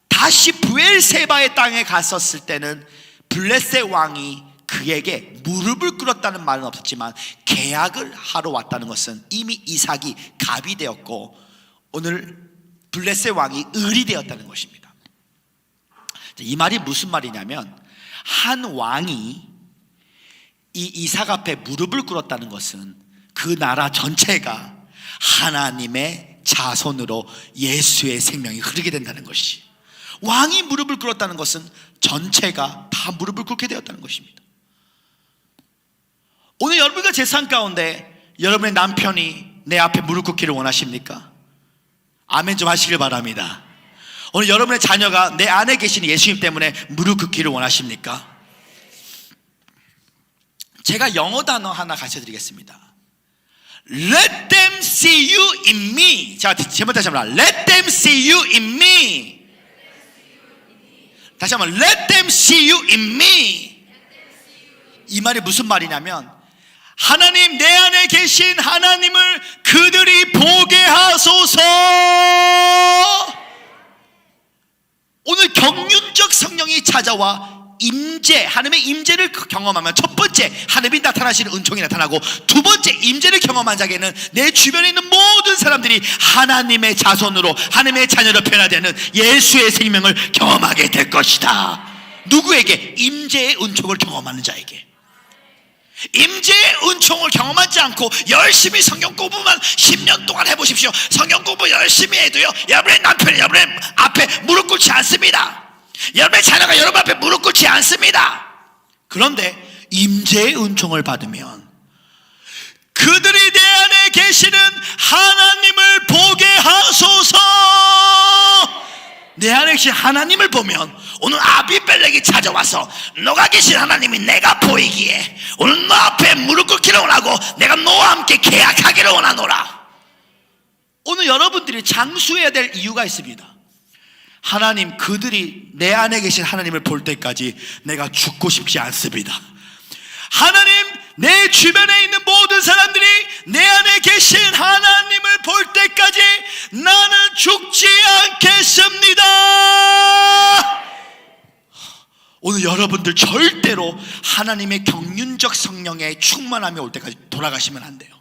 다시 브엘세바의 땅에 갔었을 때는 블레셋 왕이 그에게 무릎을 꿇었다는 말은 없었지만 계약을 하러 왔다는 것은 이미 이삭이 갑이 되었고 오늘 블레셋 왕이 을이 되었다는 것입니다. 이 말이 무슨 말이냐면 한 왕이 이 이삭 앞에 무릎을 꿇었다는 것은 그 나라 전체가 하나님의 자손으로 예수의 생명이 흐르게 된다는 것이, 왕이 무릎을 꿇었다는 것은 전체가 다 무릎을 꿇게 되었다는 것입니다. 오늘 여러분과 제 삶 가운데 여러분의 남편이 내 앞에 무릎 꿇기를 원하십니까? 아멘 좀 하시길 바랍니다. 오늘 여러분의 자녀가 내 안에 계신 예수님 때문에 무릎 꿇기를 원하십니까? 제가 영어 단어 하나 가르쳐드리겠습니다. Let them see you in me. 자, 제목 다시 한번. Let them see you in me. 다시 한번. Let them see you in me. 이 말이 무슨 말이냐면, 하나님, 내 안에 계신 하나님을 그들이 보게 하소서. 오늘 경륜적 성령이 찾아와 임재, 하나님의 임재를 경험하면 첫 번째 하나님이 나타나시는 은총이 나타나고, 두 번째 임재를 경험한 자에게는 내 주변에 있는 모든 사람들이 하나님의 자손으로 하나님의 자녀로 변화되는 예수의 생명을 경험하게 될 것이다. 누구에게? 임재의 은총을 경험하는 자에게. 임재의 은총을 경험하지 않고 열심히 성경 공부만 10년 동안 해보십시오. 성경 공부 열심히 해도요, 여러분의 남편이 여러분의 앞에 무릎 꿇지 않습니다. 여러분의 자녀가 여러분 앞에 무릎 꿇지 않습니다. 그런데 임재의 은총을 받으면 그들이 내 안에 계시는 하나님을 보게 하소서. 내 안에 계신 하나님을 보면, 오늘 아비멜렉이 찾아와서 너가 계신 하나님이 내가 보이기에 오늘 너 앞에 무릎 꿇기를 원하고 내가 너와 함께 계약하기를 원하노라. 오늘 여러분들이 장수해야 될 이유가 있습니다. 하나님, 그들이 내 안에 계신 하나님을 볼 때까지 내가 죽고 싶지 않습니다. 하나님, 내 주변에 있는 모든 사람들이 내 안에 계신 하나님을 볼 때까지 나는 죽지 않겠습니다. 오늘 여러분들 절대로 하나님의 경륜적 성령의 충만함이 올 때까지 돌아가시면 안 돼요.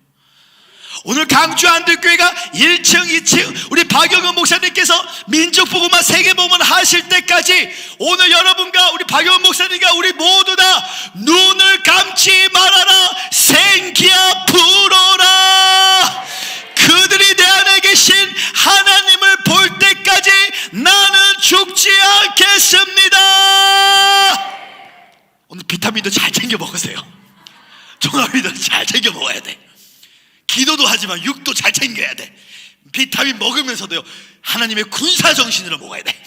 오늘 강주 한들교회가 1층, 2층 우리 박영은 목사님께서 민족복음화 세계복음화 하실 때까지 오늘 여러분과 우리 박영은 목사님과 우리 모두 다 눈을 감지 말아라. 생기야 불어라. 그들이 내 안에 계신 하나님을 볼 때까지 나는 죽지 않겠습니다. 오늘 비타민도 잘 챙겨 먹으세요. 종합이도 잘 챙겨 먹어야 돼. 기도도 하지만 육도 잘 챙겨야 돼. 비타민 먹으면서도요, 하나님의 군사정신으로 먹어야 돼.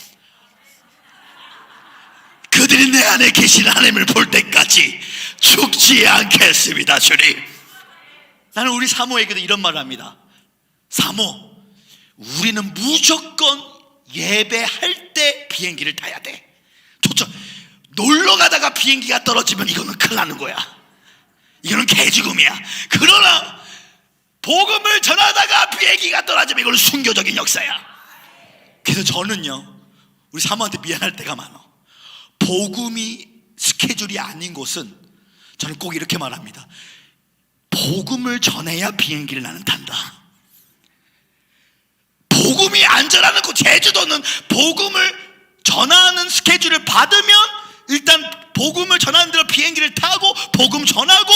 그들이 내 안에 계신 하나님을 볼 때까지 죽지 않겠습니다. 주님, 나는 우리 사모에게도 이런 말을 합니다. 사모, 우리는 무조건 예배할 때 비행기를 타야 돼. 좋죠. 놀러 가다가 비행기가 떨어지면 이거는 큰일 나는 거야. 이거는 개죽음이야. 그러나 복음을 전하다가 비행기가 떨어지면 이거는 순교적인 역사야. 그래서 저는요, 우리 사모한테 미안할 때가 많아. 복음이 스케줄이 아닌 곳은 저는 꼭 이렇게 말합니다. 복음을 전해야 비행기를 나는 탄다. 복음이 안전하는 곳, 제주도는 복음을 전하는 스케줄을 받으면 일단 복음을 전하는 대로 비행기를 타고 복음 전하고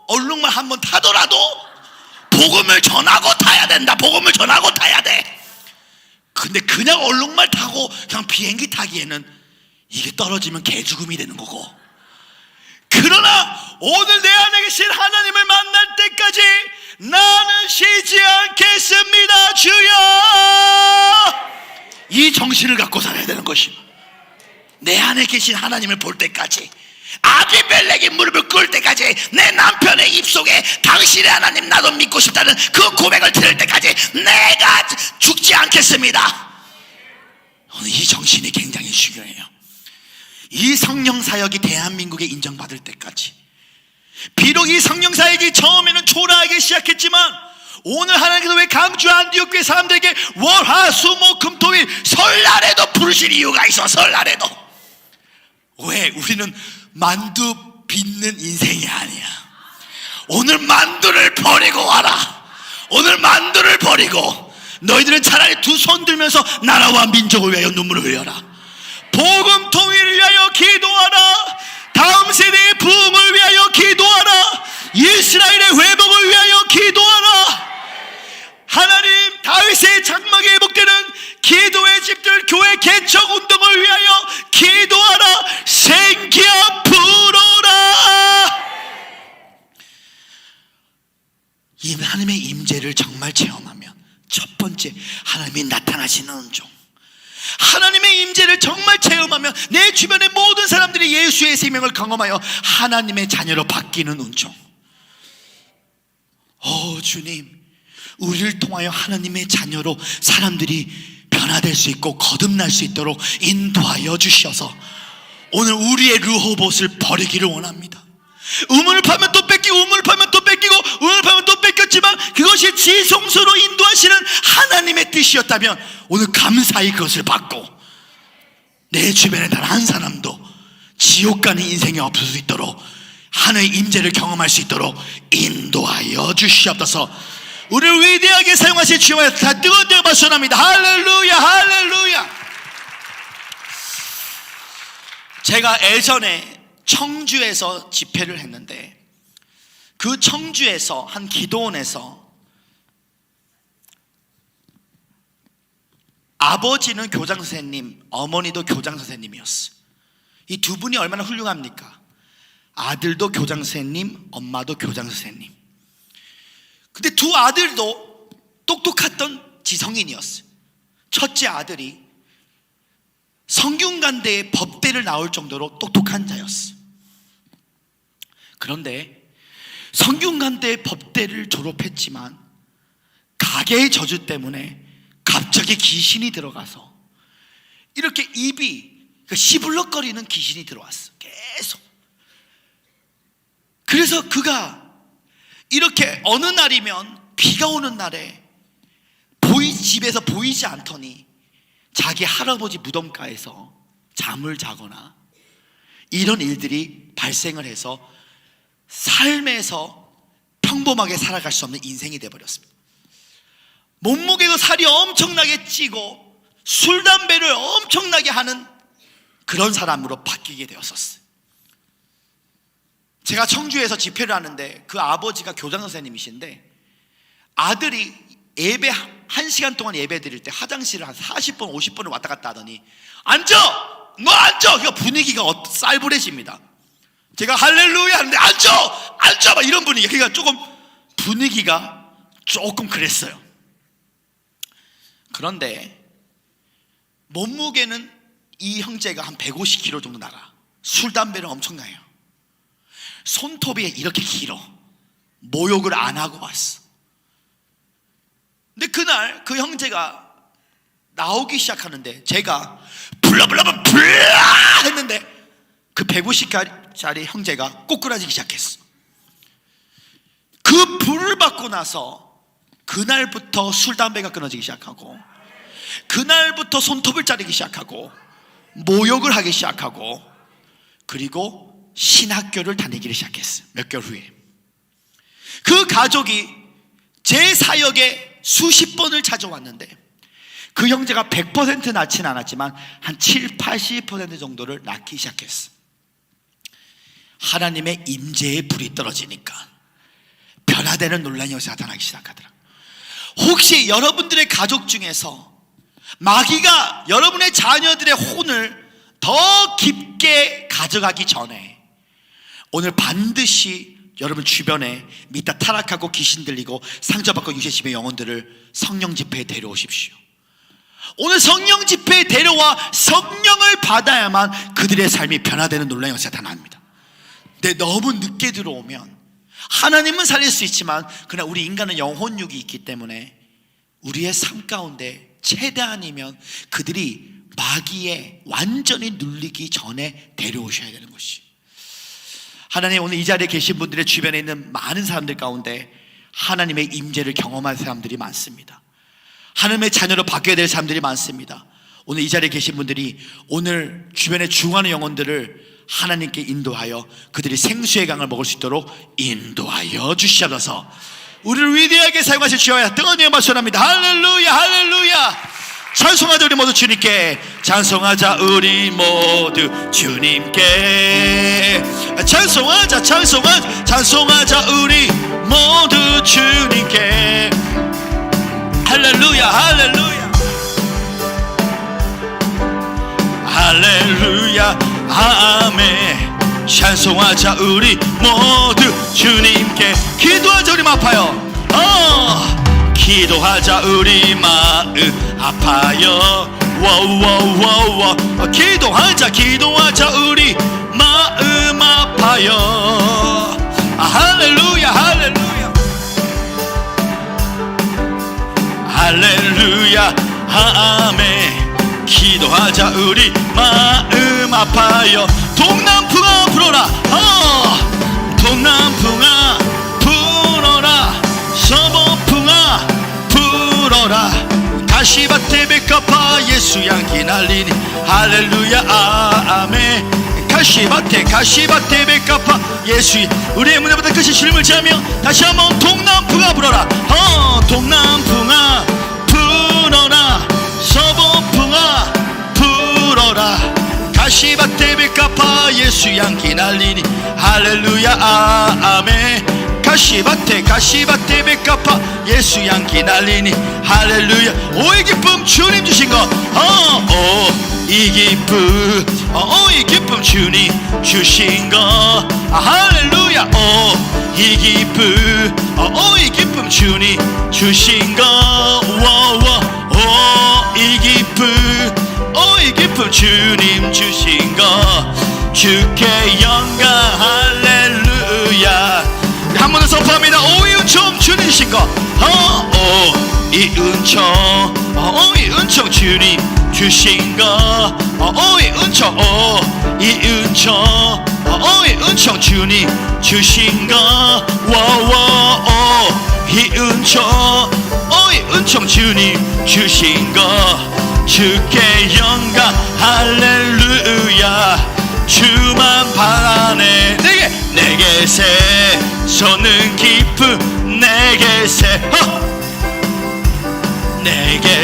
얼룩말 한번 타더라도 복음을 전하고 타야 된다. 복음을 전하고 타야 돼. 근데 그냥 얼룩말 타고 그냥 비행기 타기에는 이게 떨어지면 개죽음이 되는 거고, 그러나 오늘 내 안에 계신 하나님을 만날 때까지 나는 쉬지 않겠습니다. 주여, 이 정신을 갖고 살아야 되는 것입니다. 내 안에 계신 하나님을 볼 때까지, 아비멜렉이 무릎을 꿇을 때까지, 내 남편의 입속에 당신의 하나님 나도 믿고 싶다는 그 고백을 들을 때까지 내가 죽지 않겠습니다. 오늘 이 정신이 굉장히 중요해요. 이 성령 사역이 대한민국에 인정받을 때까지, 비록 이 성령 사역이 처음에는 초라하게 시작했지만 오늘 하나님께서 왜 강주 안디옥교회 사람들에게 월화수목금토일 설날에도 부르실 이유가 있어. 설날에도. 왜? 우리는 만두 빚는 인생이 아니야. 오늘 만두를 버리고 와라. 오늘 만두를 버리고 너희들은 차라리 두 손 들면서 나라와 민족을 위하여 눈물을 흘려라. 복음 통일을 위하여 기도하라. 다음 세대의 부흥을 위하여 기도하라. 이스라엘의 회복을 위하여 기도하라. 하나님, 다윗의 장막에 회복되는 기도의 집들, 교회 개척 운동을 위하여 기도하라. 생기야 불어라. 이 하나님의 임재를 정말 변화하시는 은총, 하나님의 임재를 정말 체험하며 내 주변의 모든 사람들이 예수의 생명을 경험하여 하나님의 자녀로 바뀌는 은총. 주님, 우리를 통하여 하나님의 자녀로 사람들이 변화될 수 있고 거듭날 수 있도록 인도하여 주셔서 오늘 우리의 르호봇을 버리기를 원합니다. 우물을 파면 또 뺏기고, 우물을 파면 또 뺏기고, 우물을 파면 또 뺏겼지만 그것이 지성소로 인도하시는 하나님의 뜻이었다면 오늘 감사히 그것을 받고 내 주변에 단 한 사람도 지옥 가는 인생이 없을 수 있도록 하나님의 임재를 경험할 수 있도록 인도하여 주시옵소서. 우리를 위대하게 사용하실 주여 다 뜨거운 데가 발son합니다. 할렐루야, 할렐루야. 제가 예전에 청주에서 집회를 했는데 그 청주에서 한 기도원에서 아버지는 교장 선생님, 어머니도 교장 선생님이었어요. 이 두 분이 얼마나 훌륭합니까? 아들도 교장 선생님, 엄마도 교장 선생님. 근데 두 아들도 똑똑했던 지성인이었어요. 첫째 아들이 성균관대에 법대를 나올 정도로 똑똑한 자였어요. 그런데 성균관대 법대를 졸업했지만 가계의 저주 때문에 갑자기 귀신이 들어가서 이렇게 입이 시불럭거리는 귀신이 들어왔어. 계속. 그래서 그가 이렇게 어느 날이면 비가 오는 날에 집에서 보이지 않더니 자기 할아버지 무덤가에서 잠을 자거나 이런 일들이 발생을 해서 삶에서 평범하게 살아갈 수 없는 인생이 되어버렸습니다. 몸무게도 살이 엄청나게 찌고 술, 담배를 엄청나게 하는 그런 사람으로 바뀌게 되었었어요. 제가 청주에서 집회를 하는데 그 아버지가 교장 선생님이신데 아들이 예배 1시간 동안 예배 드릴 때 화장실을 한 40번 50번을 왔다 갔다 하더니 앉아! 너 앉아! 그러니까 분위기가 쌀불해집니다. 제가 할렐루야 하는데 앉아! 앉아! 막 이런 분위기. 그러니까 조금 분위기가 조금 그랬어요. 그런데 몸무게는 이 형제가 한 150kg 정도 나가. 술, 담배를 엄청나요. 손톱이 이렇게 길어. 모욕을 안 하고 왔어. 근데 그날 그 형제가 나오기 시작하는데 제가 불러 했는데 그 150짜리 형제가 꼬꾸라지기 시작했어. 그 불을 받고 나서 그날부터 술, 담배가 끊어지기 시작하고 그날부터 손톱을 자르기 시작하고 모욕을 하기 시작하고 그리고 신학교를 다니기를 시작했어요. 몇 개월 후에 그 가족이 제 사역에 수십 번을 찾아왔는데 그 형제가 100% 낳지는 않았지만 한 7, 80% 정도를 낳기 시작했어. 하나님의 임재의 불이 떨어지니까 변화되는 논란이 나타나기 시작하더라. 혹시 여러분들의 가족 중에서 마귀가 여러분의 자녀들의 혼을 더 깊게 가져가기 전에 오늘 반드시 여러분 주변에 믿다 타락하고 귀신 들리고 상처받고 유죄심의 영혼들을 성령 집회에 데려오십시오. 오늘 성령 집회에 데려와 성령을 받아야만 그들의 삶이 변화되는 놀라운 역사가 나타납니다. 근데 너무 늦게 들어오면 하나님은 살릴 수 있지만 그러나 우리 인간은 영혼육이 있기 때문에 우리의 삶 가운데 최대한이면 그들이 마귀에 완전히 눌리기 전에 데려오셔야 되는 것이. 하나님, 오늘 이 자리에 계신 분들의 주변에 있는 많은 사람들 가운데 하나님의 임재를 경험한 사람들이 많습니다. 하나님의 자녀로 바뀌어야 될 사람들이 많습니다. 오늘 이 자리에 계신 분들이 오늘 주변에 중하는 영혼들을 하나님께 인도하여 그들이 생수의 강을 먹을 수 있도록 인도하여 주시옵소서. 우리를 위대하게 사용하실 주여 뜨거운 영광 소원합니다. 할렐루야, 할렐루야. 찬송하자 우리 모두 주님께. 찬송하자 우리 모두 주님께. 찬송하자 찬송하자 우리 모두 주님께. 할렐루야, 할렐루야, 할렐루야, 아멘. 찬송하자 우리 모두 주님께. 기도하자 우리 아파요. 기도하자 우리 마음 아파요. 워워워워 기도하자 우리 마음 아파요. 할렐루야 할렐루야 할렐루야 아멘. 기도하자 우리 마음 아파요. 동남풍아 불어라. 동남풍아 불어라. 서북풍아 불어라. 가시밭에 백합화 예수 향기 날리니 할렐루야 아멘. 가시밭에 백합화 예수. 우리의 문에부터 끝이 주님을 지하며 다시 한번 동남풍아 불어라. 동남풍아 불어라. 서북풍아 불어라. 가시밭에 백합화 예수 향기 날리니 할렐루야 아멘. 가시밭에 백합화 예수 향기 날리니 할렐루야. 오이 기쁨 주님 주신 거. 이 기쁨 이 기쁨 주님 주신 거. 할렐루야. 이 기쁨 이 기쁨 주님 주신 거. 이 기쁨 이 기쁨 주님 주신 거. 주께 영광 할렐루야. 한 번 더 선포합니다. 이 은총 주님 주신 거. 이 은총 이 은총 주님 주신 거. 이 은총 이 은총 이 은총 주님 주신 거. 이 은총 이 은총 주님 주신 거. 주께 영광 할렐루야. 주만 바라네. 내게 새서는 기쁨 내게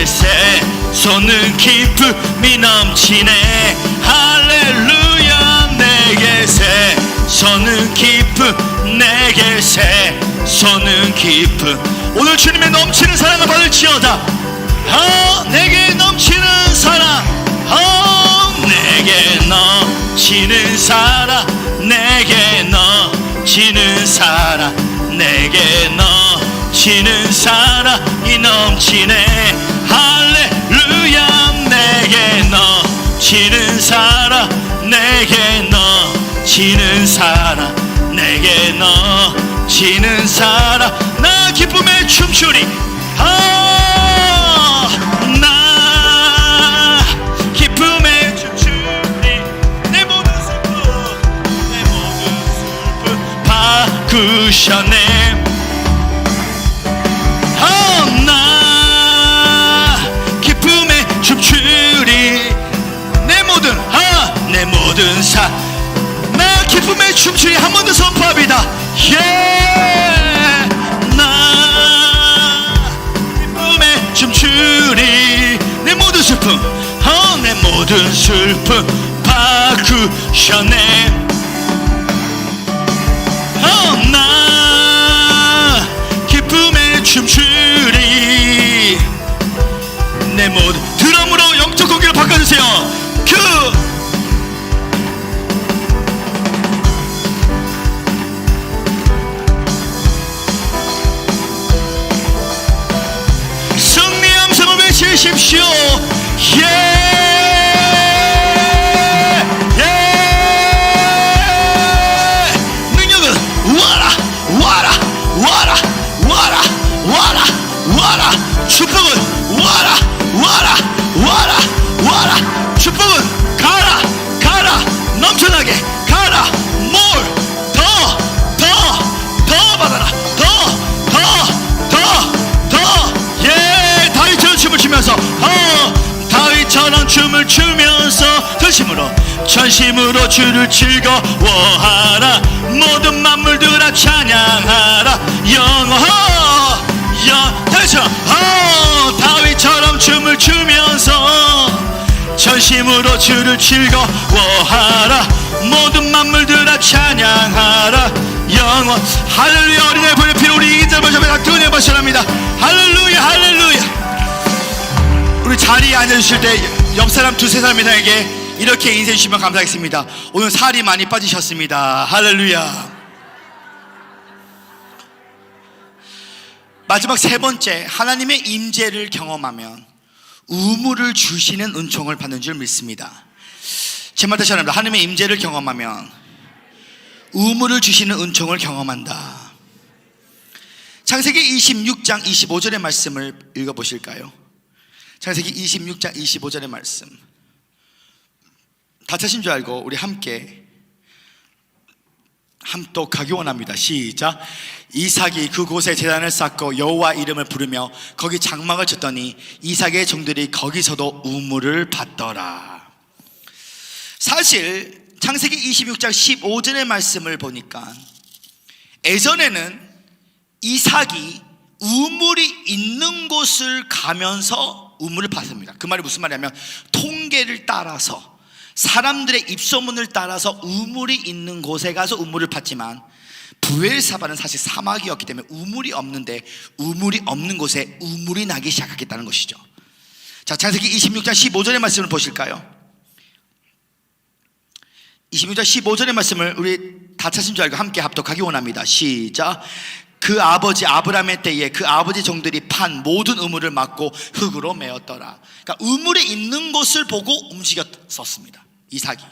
새서는 기쁨이 넘치네. 할렐루야. 내게 새서는 기쁨 내게 새서는 기쁨. 오늘 주님의 넘치는 사랑을 받을지어다. 내게 넘치는 사랑. 내게 넘치는 사랑. 내게 넘치는 사랑. 내게 넘치는 사랑이 넘치네. 할렐루야. 내게 넘치는 사랑. 내게 넘치는 사랑. 내게 넘치는 사랑. 나 기쁨에 춤추리. 나 기쁨에 춤추리. 내 모든 슬픔 바꾸셨네. 나 기쁨에 춤추리. 내 모든 나 기쁨에 춤추리. 한 번 더 선포합니다. 나 기쁨에 춤추리. 내 모든 슬픔 내 모든 슬픔 바꾸셨네. 나 기쁨에 춤추리. 내 모든 드럼으로 영적 공기를 바꿔주세요. 승리 함성을 외치십시오. 능력은 와라. 축복은 와라. 축복은 가라. 넘쳐나게 가라. 더 받아라. 다윗처럼 춤을 추면서 다윗처럼 춤을 추면서 전심으로 주를 즐거워하라. 모든 만물들아 찬양하라. 다윗처럼 춤을 추면서 전심으로 주를 즐거워하라. 모든 만물들아 찬양하라. 영원. 할렐루야. 어린아이 보혈의 피로 우리 인자를 보셔서 다 뜨거운 바시랍니다. 할렐루야. 우리 자리에 앉아주실 때 옆 사람 두세 사람에게 이렇게 인사해 주시면 감사하겠습니다. 오늘 살이 많이 빠지셨습니다. 할렐루야. 마지막 세 번째, 하나님의 임재를 경험하면 우물을 주시는 은총을 받는 줄 믿습니다. 제 말 다시 합니다. 하나님의 임재를 경험하면 우물을 주시는 은총을 경험한다. 창세기 26장 25절의 말씀을 읽어보실까요? 창세기 26장 25절의 말씀. 다 찾으신 줄 알고 우리 함께 함독하기 원합니다. 시작. 이삭이 그곳에 제단을 쌓고 여호와 이름을 부르며 거기 장막을 쳤더니 이삭의 종들이 거기서도 우물을 받더라. 사실 창세기 26장 15절의 말씀을 보니까 예전에는 이삭이 우물이 있는 곳을 가면서 우물을 받습니다. 그 말이 무슨 말이냐면 통계를 따라서 사람들의 입소문을 따라서 우물이 있는 곳에 가서 우물을 받지만 브엘사바는 사실 사막이었기 때문에 우물이 없는데 우물이 없는 곳에 우물이 나기 시작하겠다는 것이죠. 자, 창세기 26장 15절의 말씀을 보실까요? 26장 15절의 말씀을 우리 다 찾으신 줄 알고 함께 합독하기 원합니다. 시작. 그 아버지 아브라함의 때에 그 아버지 종들이 판 모든 우물을 막고 흙으로 메었더라. 그러니까 우물이 있는 곳을 보고 움직였었습니다, 이삭이.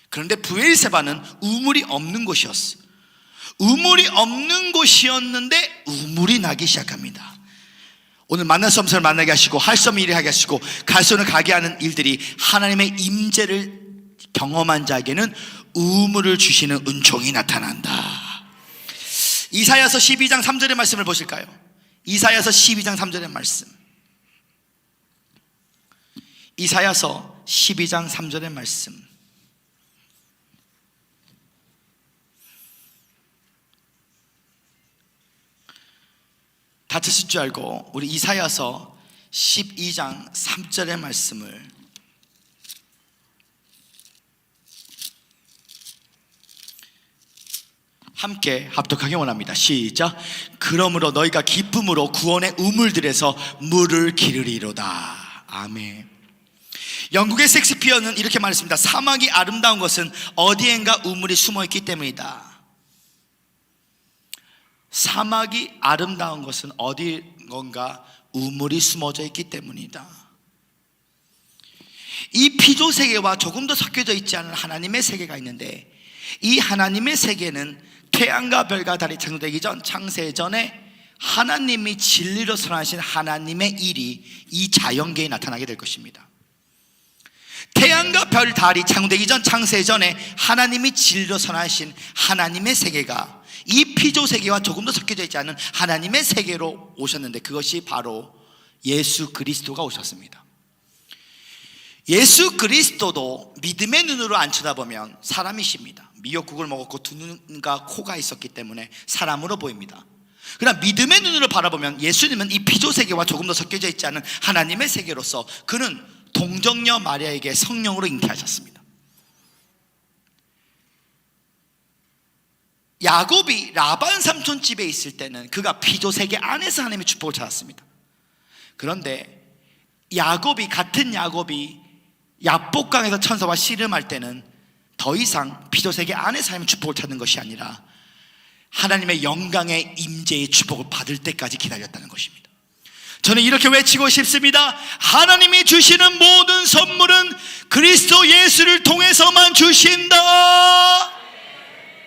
그런데 브엘세바는 우물이 없는 곳이었어. 우물이 없는 곳이었는데 우물이 나기 시작합니다. 오늘 만날 수 없는 사람을 만나게 하시고 할 수 없는 일을 하게 하시고 갈 수 없는 가게 하는 일들이 하나님의 임재를 경험한 자에게는 우물을 주시는 은총이 나타난다. 이사야서 12장 3절의 말씀을 보실까요? 이사야서 12장 3절의 말씀. 이사야서 12장 3절의 말씀. 다 드실 줄 알고 우리 이사야서 12장 3절의 말씀을 함께 합독하기 원합니다. 시작. 그러므로 너희가 기쁨으로 구원의 우물들에서 물을 기르리로다. 아멘. 영국의 셰익스피어는 이렇게 말했습니다. 사막이 아름다운 것은 어디엔가 우물이 숨어있기 때문이다. 사막이 아름다운 것은 어디건가 우물이 숨어져 있기 때문이다. 이 피조 세계와 조금 더 섞여져 있지 않은 하나님의 세계가 있는데, 이 하나님의 세계는 태양과 별과 달이 창조되기 전 창세전에 하나님이 진리로 선하신 하나님의 일이 이 자연계에 나타나게 될 것입니다. 태양과 별, 달이 창조되기 전 창세전에 하나님이 진리로 선하신 하나님의 세계가 이 피조 세계와 조금 더 섞여져 있지 않은 하나님의 세계로 오셨는데, 그것이 바로 예수 그리스도가 오셨습니다. 예수 그리스도도 믿음의 눈으로 안 쳐다보면 사람이십니다. 미역국을 먹었고 두 눈과 코가 있었기 때문에 사람으로 보입니다. 그러나 믿음의 눈으로 바라보면 예수님은 이 피조 세계와 조금 더 섞여져 있지 않은 하나님의 세계로서 그는 동정녀 마리아에게 성령으로 잉태하셨습니다. 야곱이 라반 삼촌 집에 있을 때는 그가 피조 세계 안에서 하나님의 축복을 찾았습니다. 그런데 같은 야곱이 야복강에서 천사와 씨름할 때는 더 이상 피조 세계 안에서 하나님의 축복을 찾는 것이 아니라 하나님의 영광의 임재의 축복을 받을 때까지 기다렸다는 것입니다. 저는 이렇게 외치고 싶습니다. 하나님이 주시는 모든 선물은 그리스도 예수를 통해서만 주신다.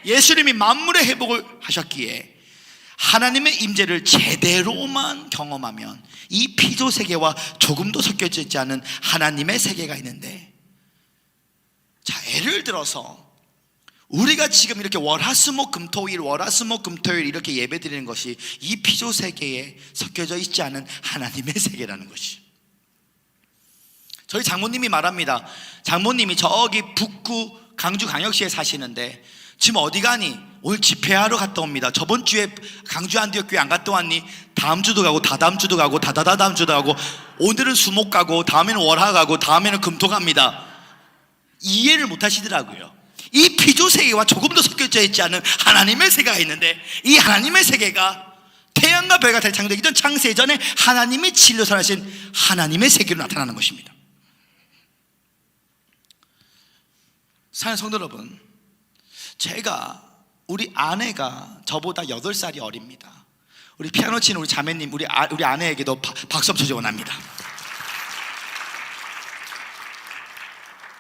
예수님이 만물의 회복을 하셨기에 하나님의 임재를 제대로만 경험하면 이 피조 세계와 조금도 섞여져 있지 않은 하나님의 세계가 있는데, 자, 예를 들어서 우리가 지금 이렇게 월화수목금토일 이렇게 예배드리는 것이 이 피조 세계에 섞여져 있지 않은 하나님의 세계라는 것이. 저희 장모님이 말합니다. 장모님이 저기 북구 강주광역시에 사시는데 지금 어디 가니? 오늘 집회하러 갔다 옵니다. 저번 주에 강주 안디옥교회 안 갔다 왔니? 다음 주도 가고 다다음 주도 가고 다다다다음 주도 가고, 오늘은 수목 가고 다음에는 월화 가고 다음에는 금토 갑니다. 이해를 못 하시더라고요. 이 피조 세계와 조금 더 섞여져 있지 않은 하나님의 세계가 있는데, 이 하나님의 세계가 태양과 별과 달이 창조되기 전 창세전에 하나님이 진리로 선하신 하나님의 세계로 나타나는 것입니다. 사랑하는 성도 여러분, 우리 아내가 저보다 8살이 어립니다. 우리 피아노 치는 우리 자매님, 우리 아내에게도 박수 한번 쳐주고 원합니다.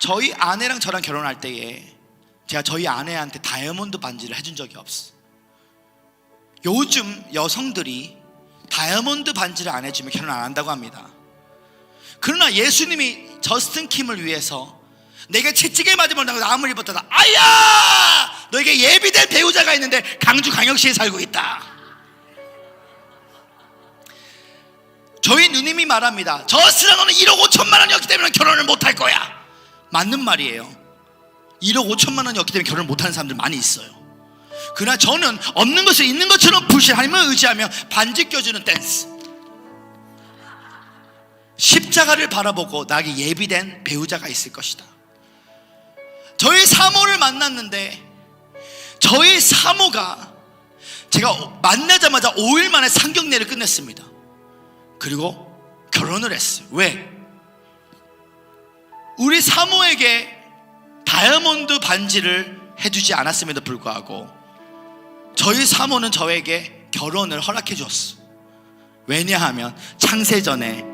저희 아내랑 저랑 결혼할 때에 제가 저희 아내한테 다이아몬드 반지를 해준 적이 없어. 요즘 여성들이 다이아몬드 반지를 안 해주면 결혼 안 한다고 합니다. 그러나 예수님이 저스틴 킴을 위해서 내가 채찍에 맞으면 나무를 입었다. 아야! 너에게 예비된 배우자가 있는데 강주 광역시에 살고 있다. 저희 누님이 말합니다. 저스틴아, 너는 1억 5천만 원이었기 때문에 결혼을 못할 거야. 맞는 말이에요. 1억 5천만 원이었기 때문에 결혼을 못하는 사람들 많이 있어요. 그러나 저는 없는 것을 있는 것처럼 부실, 하나님을 의지하며 반지 껴주는 댄스, 십자가를 바라보고 나에게 예비된 배우자가 있을 것이다. 저희 사모를 만났는데 저희 사모가 제가 만나자마자 5일 만에 상견례를 끝냈습니다. 그리고 결혼을 했어요. 왜? 우리 사모에게 다이아몬드 반지를 해주지 않았음에도 불구하고 저희 사모는 저에게 결혼을 허락해 주었어. 왜냐하면 창세전에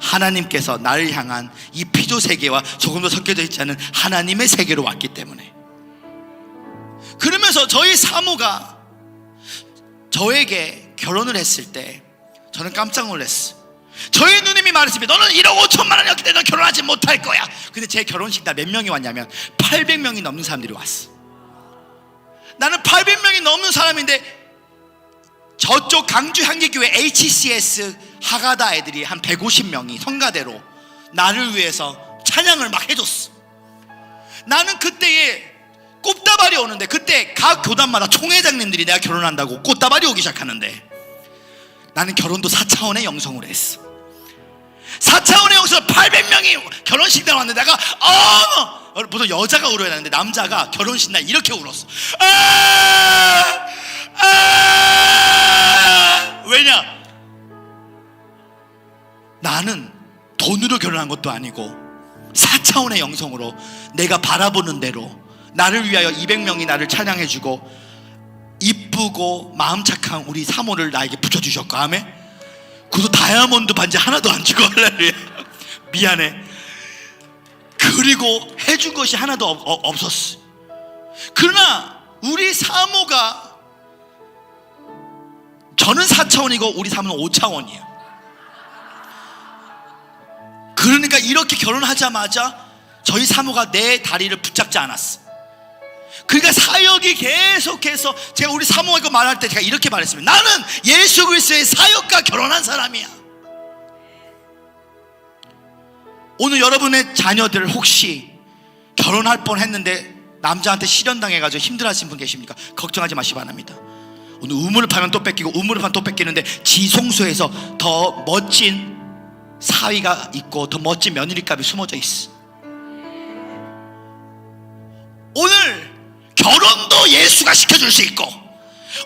하나님께서 나를 향한 이 피조 세계와 조금도 섞여져 있지 않은 하나님의 세계로 왔기 때문에. 그러면서 저희 사모가 저에게 결혼을 했을 때 저는 깜짝 놀랐어. 저희 누님이 말했습니다. 너는 1억 5천만 원이었기 때문에 결혼하지 못할 거야. 근데 제 결혼식 날 몇 명이 왔냐면 800명이 넘는 사람들이 왔어. 나는 800명이 넘는 사람인데 저쪽 강주 향기교회 HCS 하가다 애들이 한 150명이 성가대로 나를 위해서 찬양을 막 해줬어. 나는 그때에 꽃다발이 오는데, 그때 각 교단마다 총회장님들이 내가 결혼한다고 꽃다발이 오기 시작하는데 나는 결혼도 4차원의 영성으로 했어. 4차원의 영성으로 800명이 결혼식 날 왔는데 내가 보통 여자가 울어야 되는데 남자가 결혼식 날 이렇게 울었어. 왜냐? 나는 돈으로 결혼한 것도 아니고 4차원의 영성으로 내가 바라보는 대로 나를 위하여 200명이 나를 찬양해주고 이쁘고 마음 착한 우리 사모를 나에게 붙여주셨고, 아멘. 그것도 다이아몬드 반지 하나도 안 주고 할렐루야. 미안해. 그리고 해준 것이 하나도 없었어. 그러나 우리 사모가, 저는 4차원이고 우리 사모는 5차원이야. 그러니까 이렇게 결혼하자마자 저희 사모가 내 다리를 붙잡지 않았어. 그러니까 사역이 계속해서, 제가 우리 사모가 이거 말할 때 제가 이렇게 말했습니다. 나는 예수 그리스도의 사역과 결혼한 사람이야. 오늘 여러분의 자녀들 혹시 결혼할 뻔 했는데 남자한테 실현당해가지고 힘들어하신 분 계십니까? 걱정하지 마시기 바랍니다. 오늘 우물을 파면 또 뺏기고 우물을 파면 또 뺏기는데 지송소에서 더 멋진 사위가 있고 더 멋진 며느리감이 숨어져 있어. 오늘 결혼도 예수가 시켜줄 수 있고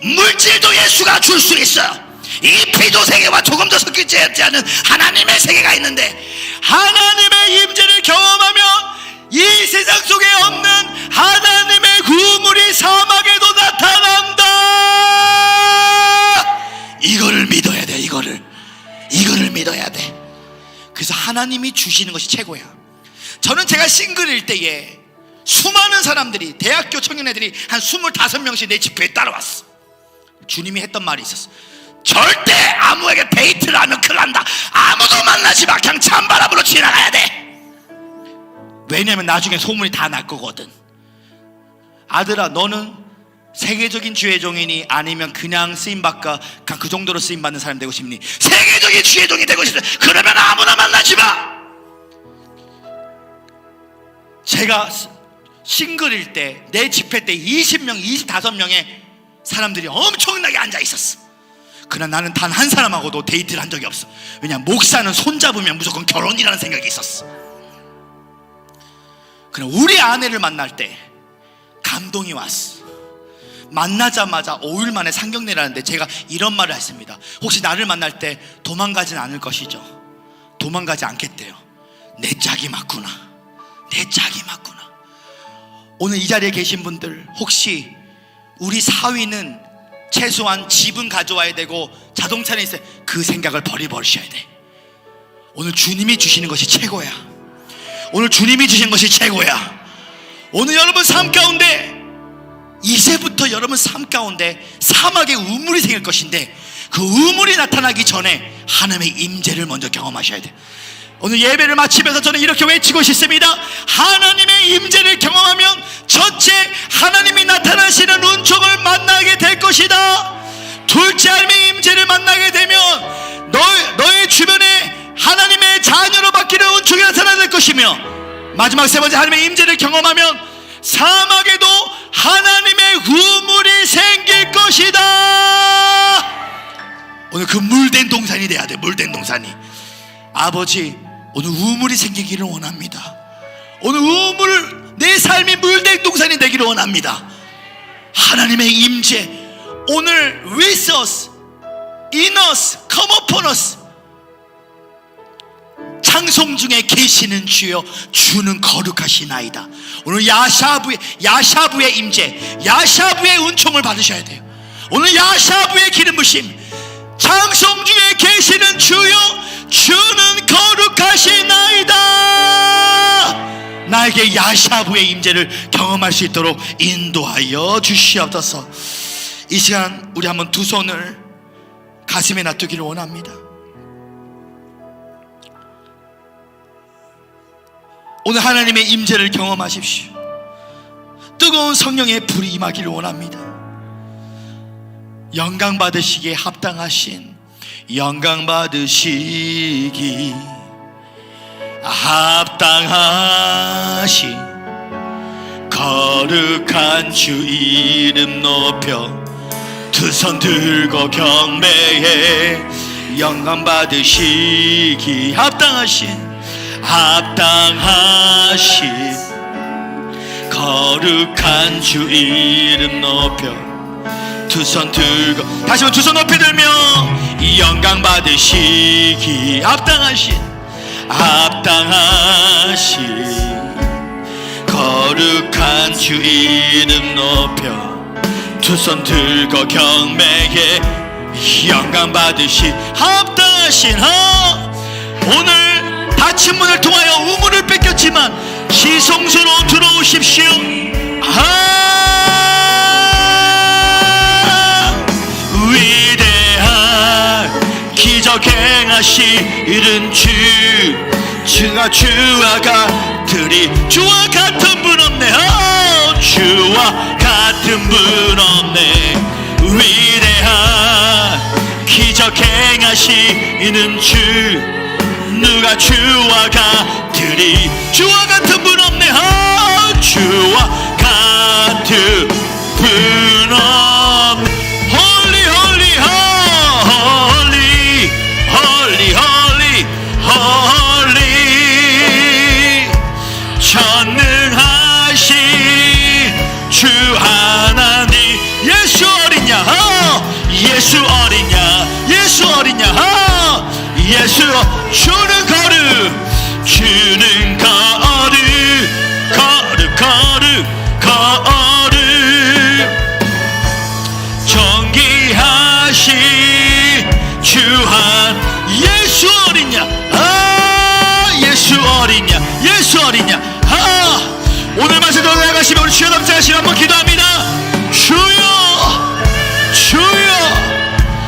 물질도 예수가 줄 수 있어요. 이 피조 세계와 조금 더 섞이지 않은 하나님의 세계가 있는데, 하나님의 임재를 경험하며 이 세상 속에 없는 하나님의 구물이 사막에도 나타난다. 이거를 믿어야 돼. 이거를 믿어야 돼. 그래서 하나님이 주시는 것이 최고야. 저는 제가 싱글일 때에 수많은 사람들이, 대학교 청년애들이 한 25명씩 내 집회에 따라왔어. 주님이 했던 말이 있었어. 절대 아무에게 데이트를 하면 큰일 난다. 아무도 만나지 마. 그냥 찬바람으로 지나가야 돼. 왜냐면 나중에 소문이 다 날 거거든. 아들아, 너는 세계적인 주의 종이니 아니면 그냥 쓰임받까 그 정도로 쓰임받는 사람 되고 싶니? 세계적인 주의 종이 되고 싶어. 그러면 아무나 만나지 마. 제가 싱글일 때 내 집회 때 20명, 25명의 사람들이 엄청나게 앉아 있었어. 그러나 나는 단 한 사람하고도 데이트를 한 적이 없어. 왜냐면 목사는 손잡으면 무조건 결혼이라는 생각이 있었어. 그러나 우리 아내를 만날 때 감동이 왔어. 만나자마자 5일 만에 상견례를 하는데 제가 이런 말을 했습니다. 혹시 나를 만날 때 도망가진 않을 것이죠? 도망가지 않겠대요. 내 짝이 맞구나. 내 짝이 맞구나. 오늘 이 자리에 계신 분들, 혹시 우리 사위는 최소한 집은 가져와야 되고 자동차 안에 있어요. 그 생각을 버리셔야 돼. 오늘 주님이 주시는 것이 최고야. 오늘 주님이 주신 것이 최고야. 오늘 여러분 삶 가운데, 이제부터 여러분 삶 가운데 사막에 우물이 생길 것인데, 그 우물이 나타나기 전에 하나님의 임재를 먼저 경험하셔야 돼. 오늘 예배를 마치면서 저는 이렇게 외치고 싶습니다. 하나님의 임재를 경험하면 첫째, 하나님이 나타나시는 은총을 만나게 될 것이다. 둘째, 하나님의 임재를 만나게 되면 너의 주변에 하나님의 자녀로 바뀌는 은총이 나타날 것이며, 마지막 세 번째, 하나님의 임재를 경험하면 사막에도 하나님의 우물이 생길 것이다. 오늘 그 물된 동산이 돼야 돼. 물된 동산이. 아버지, 오늘 우물이 생기기를 원합니다. 오늘 우물, 내 삶이 물된 동산이 되기를 원합니다. 하나님의 임재, 오늘 with us, in us, come upon us. 찬송 중에 계시는 주여, 주는 거룩하시나이다. 오늘 야샤부의 임재, 야샤부의 은총을 받으셔야 돼요. 오늘 야샤부의 기름 부심, 찬송 중에 계시는 주여, 주는 거룩하시나이다. 나에게 야샤부의 임재를 경험할 수 있도록 인도하여 주시옵소서. 이 시간 우리 한번 두 손을 가슴에 놔두기를 원합니다. 오늘 하나님의 임재를 경험하십시오. 뜨거운 성령의 불이 임하기를 원합니다. 영광 받으시기에 합당하신, 영광 받으시기 합당하신 거룩한 주 이름 높여 두 손 들고 경배해. 영광 받으시기 합당하신 거룩한 주 이름 높여 두 손 들고, 다시 한번 두 손 높이 들며 영광 받으시기 합당하신 거룩한 주 이름 높여 두 손 들고 경배해. 영광 받으시 합당하신. 오늘 닫힌 문을 통하여 우물을 뺏겼지만 지성소로 들어오십시오. 위대한 기적 행하시는 주, 주가 주와 같으리. 주와 같은 분 없네. 주와 같은 분 없네. 위대한 기적 행하시는 주, 누가 주와 같으리. 주와 같은 분 없네. 주와 같은 분 없네. Holy, holy, holy, holy, holy, holy. 전능하신 주 하나님. 예수 어리냐? 예수 어리냐? 예수 어리냐? 예수. 주는 거룩, 주는 거룩, 거룩, 거룩, 거룩. 정기하신 주한. 예수 어리냐? 예수 어리냐? 예수 어리냐? 오늘 말씀 더 나아가시면 우리 주여 남자하시면 한번 기도합니다. 주여, 주여,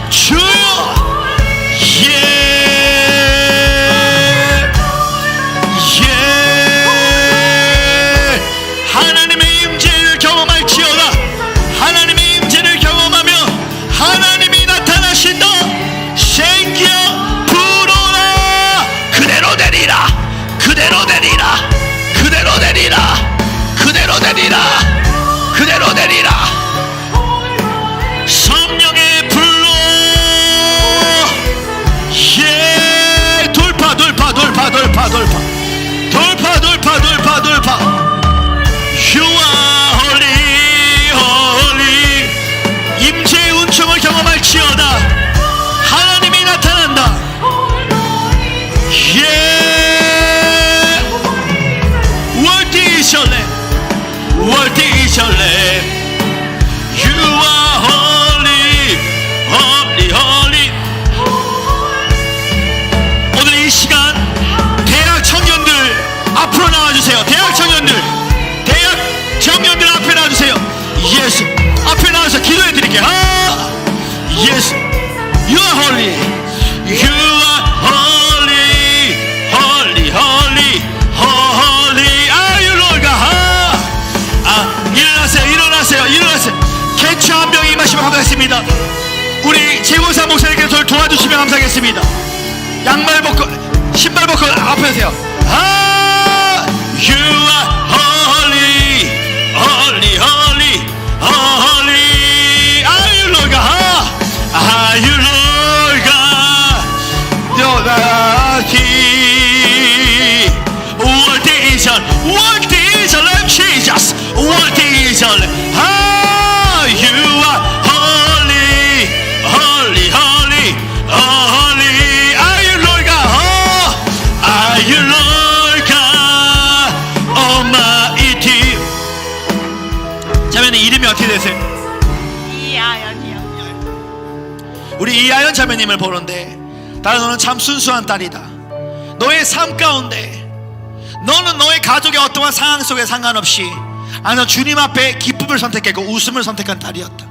주여. 하나님의 임재를 경험할지어다. 하나님의 임재를 경험하며 하나님이 나타나신다. 생겨 불어라. 그대로 되리라. 그대로 되리라. 그대로 되리라. 그대로 되리라. 그대로 되리라. 성령의 불로. 돌파, 돌파, 돌파, 돌파, 돌파, 돌파, 돌파, 돌파, 돌파. You are holy, holy. 임재의 은총을 경험할지어다. 하나님이 나타난다. Worthy is your name. Worthy is your name. You are holy, holy, holy. Yes, you are holy. You are holy, holy, holy, holy. Are you Lord God? 일어나세요, 일어나세요, 일어나세요. 개추 한 명이 임하시면 감사하겠습니다. 우리 제보사 목사님께서 저를 도와주시면 감사하겠습니다. 양말 벗고 신발 벗고 앞에 서세요. You are holy, holy, holy, holy. Are you Lord God? Are you Lord God? Worthy is your, worthy is your name, Jesus. Worthy is your name. You are holy, holy, holy, holy. Are you Lord God? Are you Lord God Almighty? 자매님 이름이 어떻게 되세요? 이하연이요. 우리 이하연 자매님을 보는데, 딸 너는 참 순수한 딸이다. 너의 삶 가운데 너는 너의 가족의 어떠한 상황 속에 상관없이 항상 주님 앞에 기쁨을 선택했고 웃음을 선택한 딸이었다.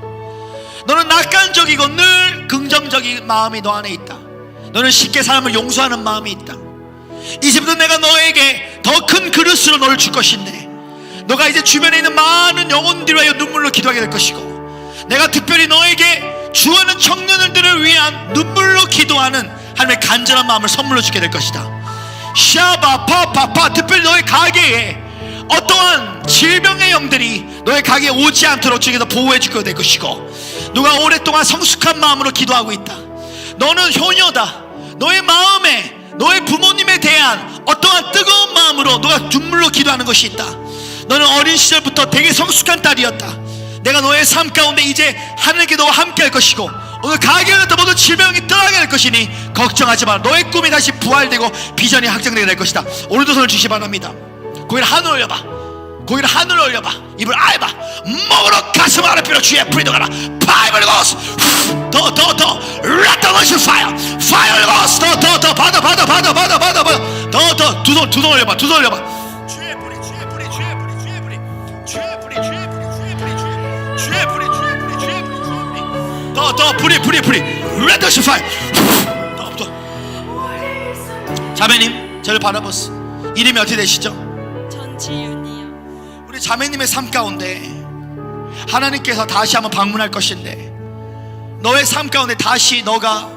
너는 낙관적이고 늘 긍정적인 마음이 너 안에 있다. 너는 쉽게 사람을 용서하는 마음이 있다. 이제부터 내가 너에게 더 큰 그릇으로 너를 줄 것인데, 너가 이제 주변에 있는 많은 영혼들을 위하여 눈물로 기도하게 될 것이고, 내가 특별히 너에게 주하는 청년들을 위한 눈물로 기도하는 하나님의 간절한 마음을 선물로 주게 될 것이다. 샤바파파파. 특별히 너의 가게에 어떠한 질병의 영들이 너의 가게에 오지 않도록 주께서 보호해 주게 될 것이고, 누가 오랫동안 성숙한 마음으로 기도하고 있다. 너는 효녀다. 너의 마음에 너의 부모님에 대한 어떠한 뜨거운 마음으로 너가 눈물로 기도하는 것이 있다. 너는 어린 시절부터 되게 성숙한 딸이었다. 내가 너의 삶 가운데 이제 하늘께 너와 함께 할 것이고, 오늘 가게에 있던 모든 질병이 떠나게 될 것이니 걱정하지 마라. 너의 꿈이 다시 부활되고 비전이 확정되게 될 것이다. 오늘도 손을 주시 바랍니다. 고개를 하늘 올려봐. 고개를 하늘 올려봐. 입을 아해봐. 목으로 가슴 아래 뼈로 주의 불이 들어가라. 파이브 고스. 더 Let the worship fire. Fire goes. 더 받아. 더 두 손 올려봐. 두 손 올려봐. 주의 불이. 더 불이. Let the worship fire. 더. 자매님 저를 바라보세요. 이름이 어떻게 되시죠? 전지윤이요. 우리 자매님의 삶 가운데 하나님께서 다시 한번 방문할 것인데, 너의 삶 가운데 다시 너가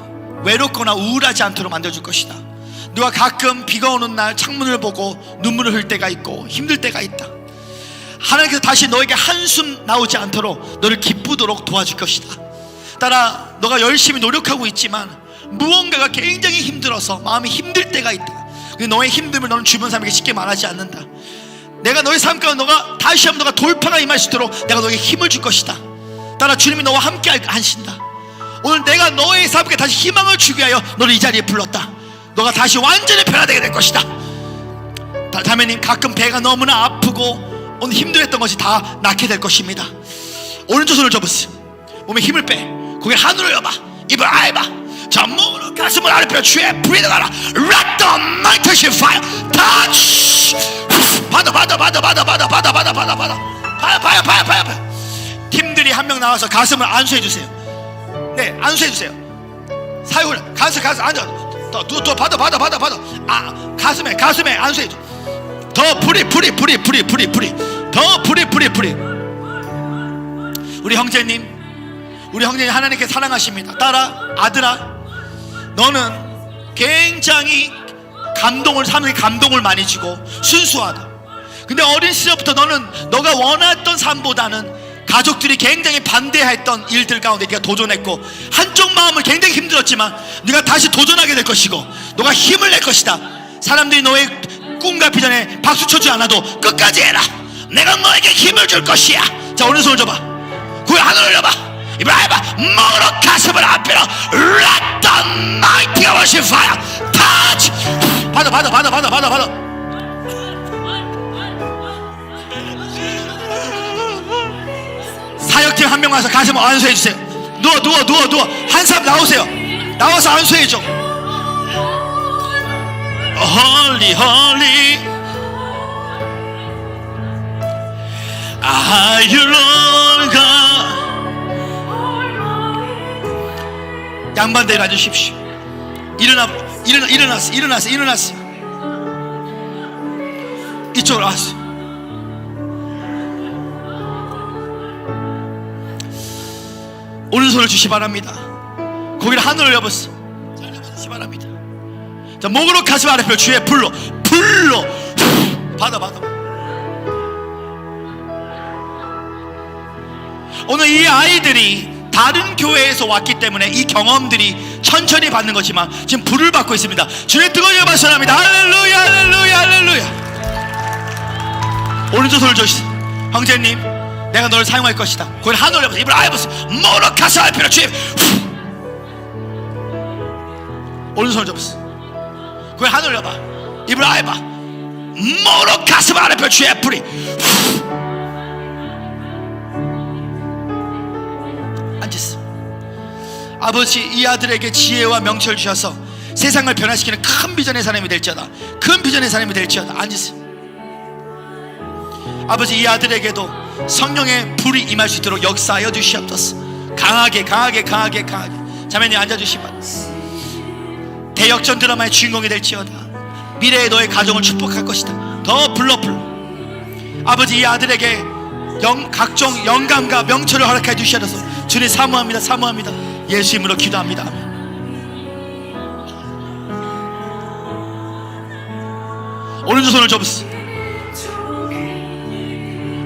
외롭거나 우울하지 않도록 만들어줄 것이다. 너가 가끔 비가 오는 날 창문을 보고 눈물을 흘 때가 있고 힘들 때가 있다. 하나님께서 다시 너에게 한숨 나오지 않도록 너를 기쁘도록 도와줄 것이다. 따라 너가 열심히 노력하고 있지만 무언가가 굉장히 힘들어서 마음이 힘들 때가 있다. 너의 힘듦을 너는 주변 사람에게 쉽게 말하지 않는다. 내가 너의 삶 가운데 너가 다시 한번 너가 돌파가 임할 수 있도록 내가 너에게 힘을 줄 것이다. 따라 주님이 너와 함께 하신다. 오늘 내가 너의 삶에 다시 희망을 주기 위하여 너를 이 자리에 불렀다. 너가 다시 완전히 변화되게 될 것이다. 자매님 가끔 배가 너무나 아프고 오늘 힘들었던 것이 다 낫게 될 것입니다. 오른쪽 손을 접으세요. 몸에 힘을 빼. 고개 하늘을 여봐. 입을 아해봐. 자, 몸으로 가슴을 아래 펴. 주의 불이 들어가라. Let the anointing fire touch. 받아. 팀들이 한 명 나와서 가슴을 안수해 주세요. 네, 안수해 주세요. 사유를 가슴 앉아. 더 받아. 가슴에 안수해 줘. 더 불이. 더 불이. 우리 형제님 하나님께 사랑하십니다. 딸아, 아들아, 너는 굉장히 사람들이 감동을 많이 주고 순수하다. 근데 어린 시절부터 너는 너가 원했던 삶보다는 가족들이 굉장히 반대했던 일들 가운데 네가 도전했고, 한쪽 마음을 굉장히 힘들었지만 네가 다시 도전하게 될 것이고, 너가 힘을 낼 것이다. 사람들이 너의 꿈과 비전에 박수 쳐주지 않아도 끝까지 해라. 내가 너에게 힘을 줄 것이야. 자, 오른손을 줘봐. 고개 하늘을 올려봐. 입을 해봐. 목으로 가슴을 앞으로. Let the mighty worship fire touch. 받아. 사역팀 한 명 와서 가슴을 안수해 주세요. 누워. 한 사람 나오세요. 나와서 안수해 줘. Holy Are you Lord God? 양반대로 앉으십시오. 일어났어. 이쪽으로 왔어. 오른손을 주시 바랍니다. 고개를 하늘을 여보세. 잘 잡아주시 바랍니다. 자, 목으로 가슴 아래표 주의 불로 받아. 오늘 이 아이들이 다른 교회에서 왔기 때문에 이 경험들이 천천히 받는 거지만 지금 불을 받고 있습니다. 주의 뜨거운 열망 선합니다. 할렐루야. 오른쪽 손을 주시. 형제님, 내가 너를 사용할 것이다. 고개를 하늘을 여보세. 입을 아예 보세. 목으로 가슴 아래표 주의. 오른손을 접으세. 고개를 하늘을 여봐. 입을 아예 봐. 목으로 가슴 아래표 주의 불이. 앉으세요. 아버지, 이 아들에게 지혜와 명철 주셔서 세상을 변화시키는 큰 비전의 사람이 될지어다. 앉으세요. 아버지, 이 아들에게도 성령의 불이 임할 수 있도록 역사하여 주시옵소서. 강하게. 자매님 앉아주시기 바랍니다. 대역전 드라마의 주인공이 될지어다. 미래의 너의 가정을 축복할 것이다. 더 불러. 아버지, 이 아들에게 각종 영감과 명철을 허락해 주시옵소서. 주님 사모합니다. 예수 이름으로 기도합니다. 오른쪽 손을 접으세요.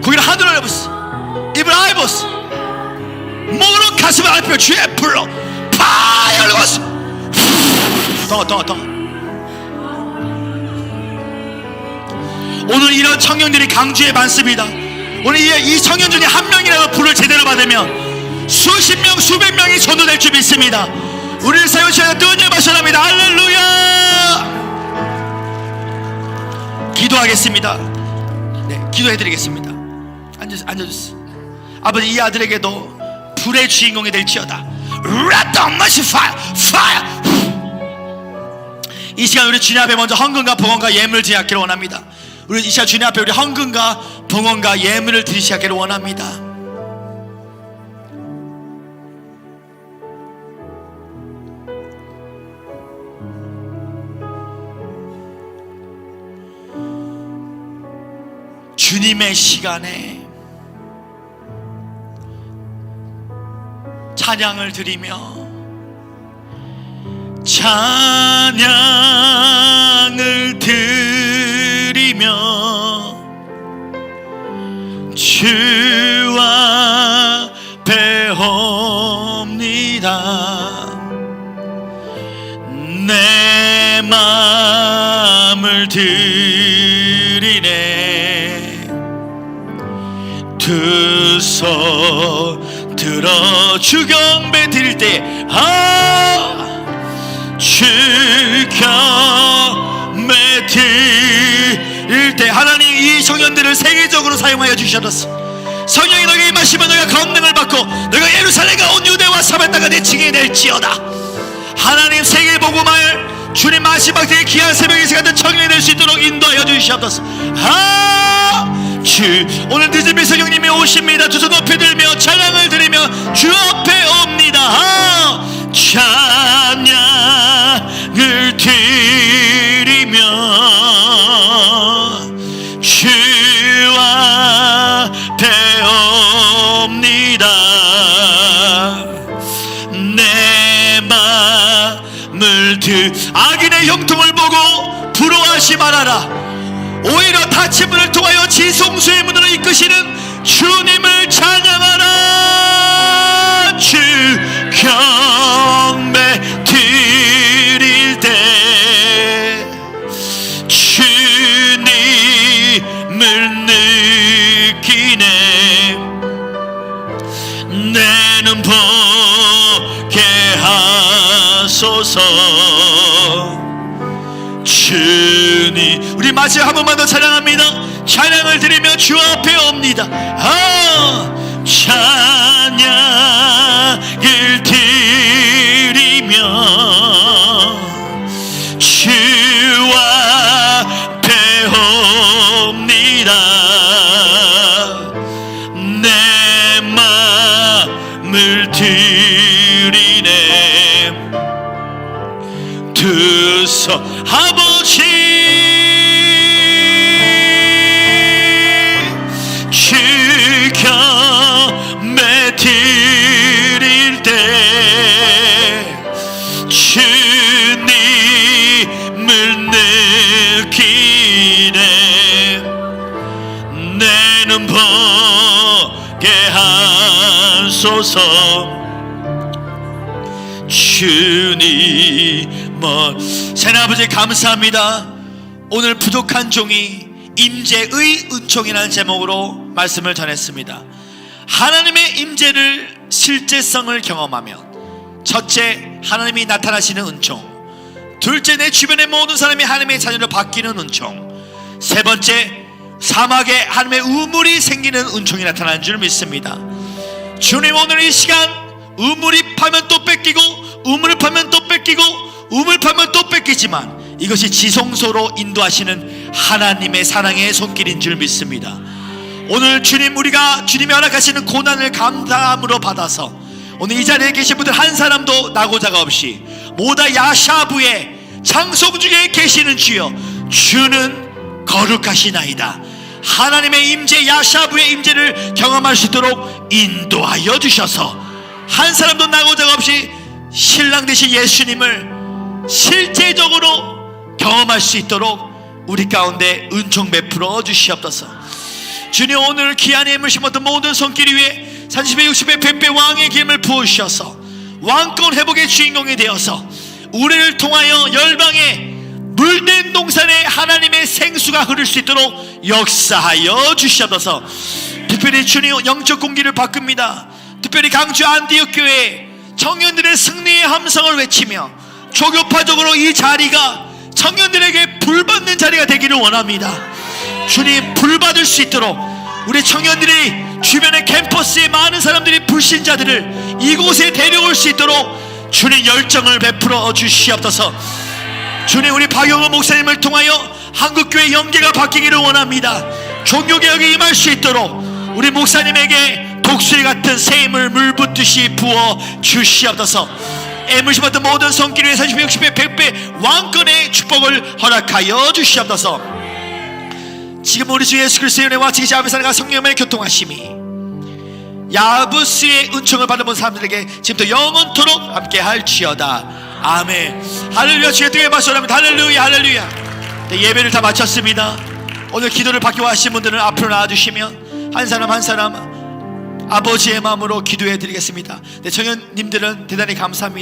고개를 하늘을 여보세요. 입을 아예 보세요. 목으로 가슴을 알펴 주의 불로 파열 것을 더. 오늘 이런 청년들이 강주에 많습니다. 오늘 이 청년 중에 한 명이라도 불을 제대로 받으면 수십 명, 수백 명이 전도될 줄 믿습니다. 우리를 세우셔야 뜨거운 열망 선합니다. 할렐루야. 기도하겠습니다. 네, 기도해드리겠습니다. 앉아주세요. 아버지, 이 아들에게도 불의 주인공이 될지어다. 이 시간 우리 주님 앞에 먼저 헌금과 봉헌과 예물을 드리기를 원합니다. 우리 이 시간 주님 앞에 우리 헌금과 봉헌과 예물을 드리시기를 원합니다. 주님의 시간에 찬양을 드리며 주와 배웁니다. 내 마음을 드리네. 두 손 들어 주 경배 드릴 때 주 경배 드릴 때 하나님 이 청년들을 세계적으로 사용하여 주셔서 성령이 너에게 임하시면 너희가 권능을 받고 너희가 예루살렘과 온 유대와 사마리아 땅에 내 증인이 될지어다. 하나님 세계 복음을 주님 마지막 때의 귀한 새벽 이 시간에 청년이 될 수 있도록 인도하여 주시옵소서. 주 오늘 늦은 성령님이 오십니다. 두 손 높이 들며 찬양을 드리며 주 앞에 옵니다. 찬양을 드리며 주와 배웁니다. 내 마음을 악인의 형통을 보고 부러워하지 말아라. 오히려 닫힌 문을 통하여 지성소의 문으로 이끄시는 주님을 찬양하라. 주 경배 드릴 때 주님을 느끼네. 내 눈 보게 하소서. 주님, 우리 마지막 한 번만 더 찬양합니다. 찬양을 드리며 주 앞에 옵니다. 찬양을 드리며 주와 배웁니다. 내 마음을 드리네. 주소 아버지, 주겸에 드릴 때 주님을 느끼네. 내 눈 보게 하소서. 주님 새하나님 아버지 감사합니다. 오늘 부족한 종이 임재의 은총이라는 제목으로 말씀을 전했습니다. 하나님의 임재를 실제성을 경험하면, 첫째 하나님이 나타나시는 은총, 둘째 내 주변의 모든 사람이 하나님의 자녀로 바뀌는 은총, 세 번째 사막에 하나님의 우물이 생기는 은총이 나타나는 줄 믿습니다. 주님, 오늘 이 시간 우물이 파면 또 뺏기고, 우물을 파면 또 뺏기고, 우물 파면 또 뺏기지만 이것이 지성소로 인도하시는 하나님의 사랑의 손길인 줄 믿습니다. 오늘 주님, 우리가 주님이 허락하시는 고난을 감사함으로 받아서 오늘 이 자리에 계신 분들 한 사람도 나고자가 없이 모다 야샤부의 장성 중에 계시는 주여, 주는 거룩하시나이다. 하나님의 임재, 야샤부의 임재를 경험할 수 있도록 인도하여 주셔서 한 사람도 나고자가 없이 신랑 되신 예수님을 실제적으로 경험할 수 있도록 우리 가운데 은총 베풀어 주시옵소서. 주님, 오늘 귀한 예물 심었던 모든 손길 위에 30배 60배 100배 왕의 기름을 부어주셔서 왕권 회복의 주인공이 되어서 우리를 통하여 열방의 물된 동산에 하나님의 생수가 흐를 수 있도록 역사하여 주시옵소서. 특별히 주님 영적 공기를 바꿉니다. 특별히 강주 안디옥 교회 청년들의 승리의 함성을 외치며 조교파적으로 이 자리가 청년들에게 불받는 자리가 되기를 원합니다. 주님, 불받을 수 있도록 우리 청년들이 주변의 캠퍼스에 많은 사람들이 불신자들을 이곳에 데려올 수 있도록 주님 열정을 베풀어 주시옵소서. 주님, 우리 박영호 목사님을 통하여 한국교회 영계가 바뀌기를 원합니다. 종교개혁에 임할 수 있도록 우리 목사님에게 독수리 같은 새 힘을 물붓듯이 부어 주시옵소서. 애물 심었던 모든 손길 위에 30배 60배 100배 왕권의 축복을 허락하여 주시옵소서. 지금 우리 주 예수 그리스도의 은혜와 지기시 앞에 사랑과 성령의 교통하심이 야부스의 은총을 받은 사람들에게 지금부터 영원토록 함께 할지어다. 아멘. 할렐루야. 주의 등에 마시오라면 할렐루야 할렐루야. 네, 예배를 다 마쳤습니다. 오늘 기도를 받기 원하시는 분들은 앞으로 나와주시면 한 사람 한 사람 아버지의 마음으로 기도해 드리겠습니다. 네, 청년님들은 대단히 감사합니다.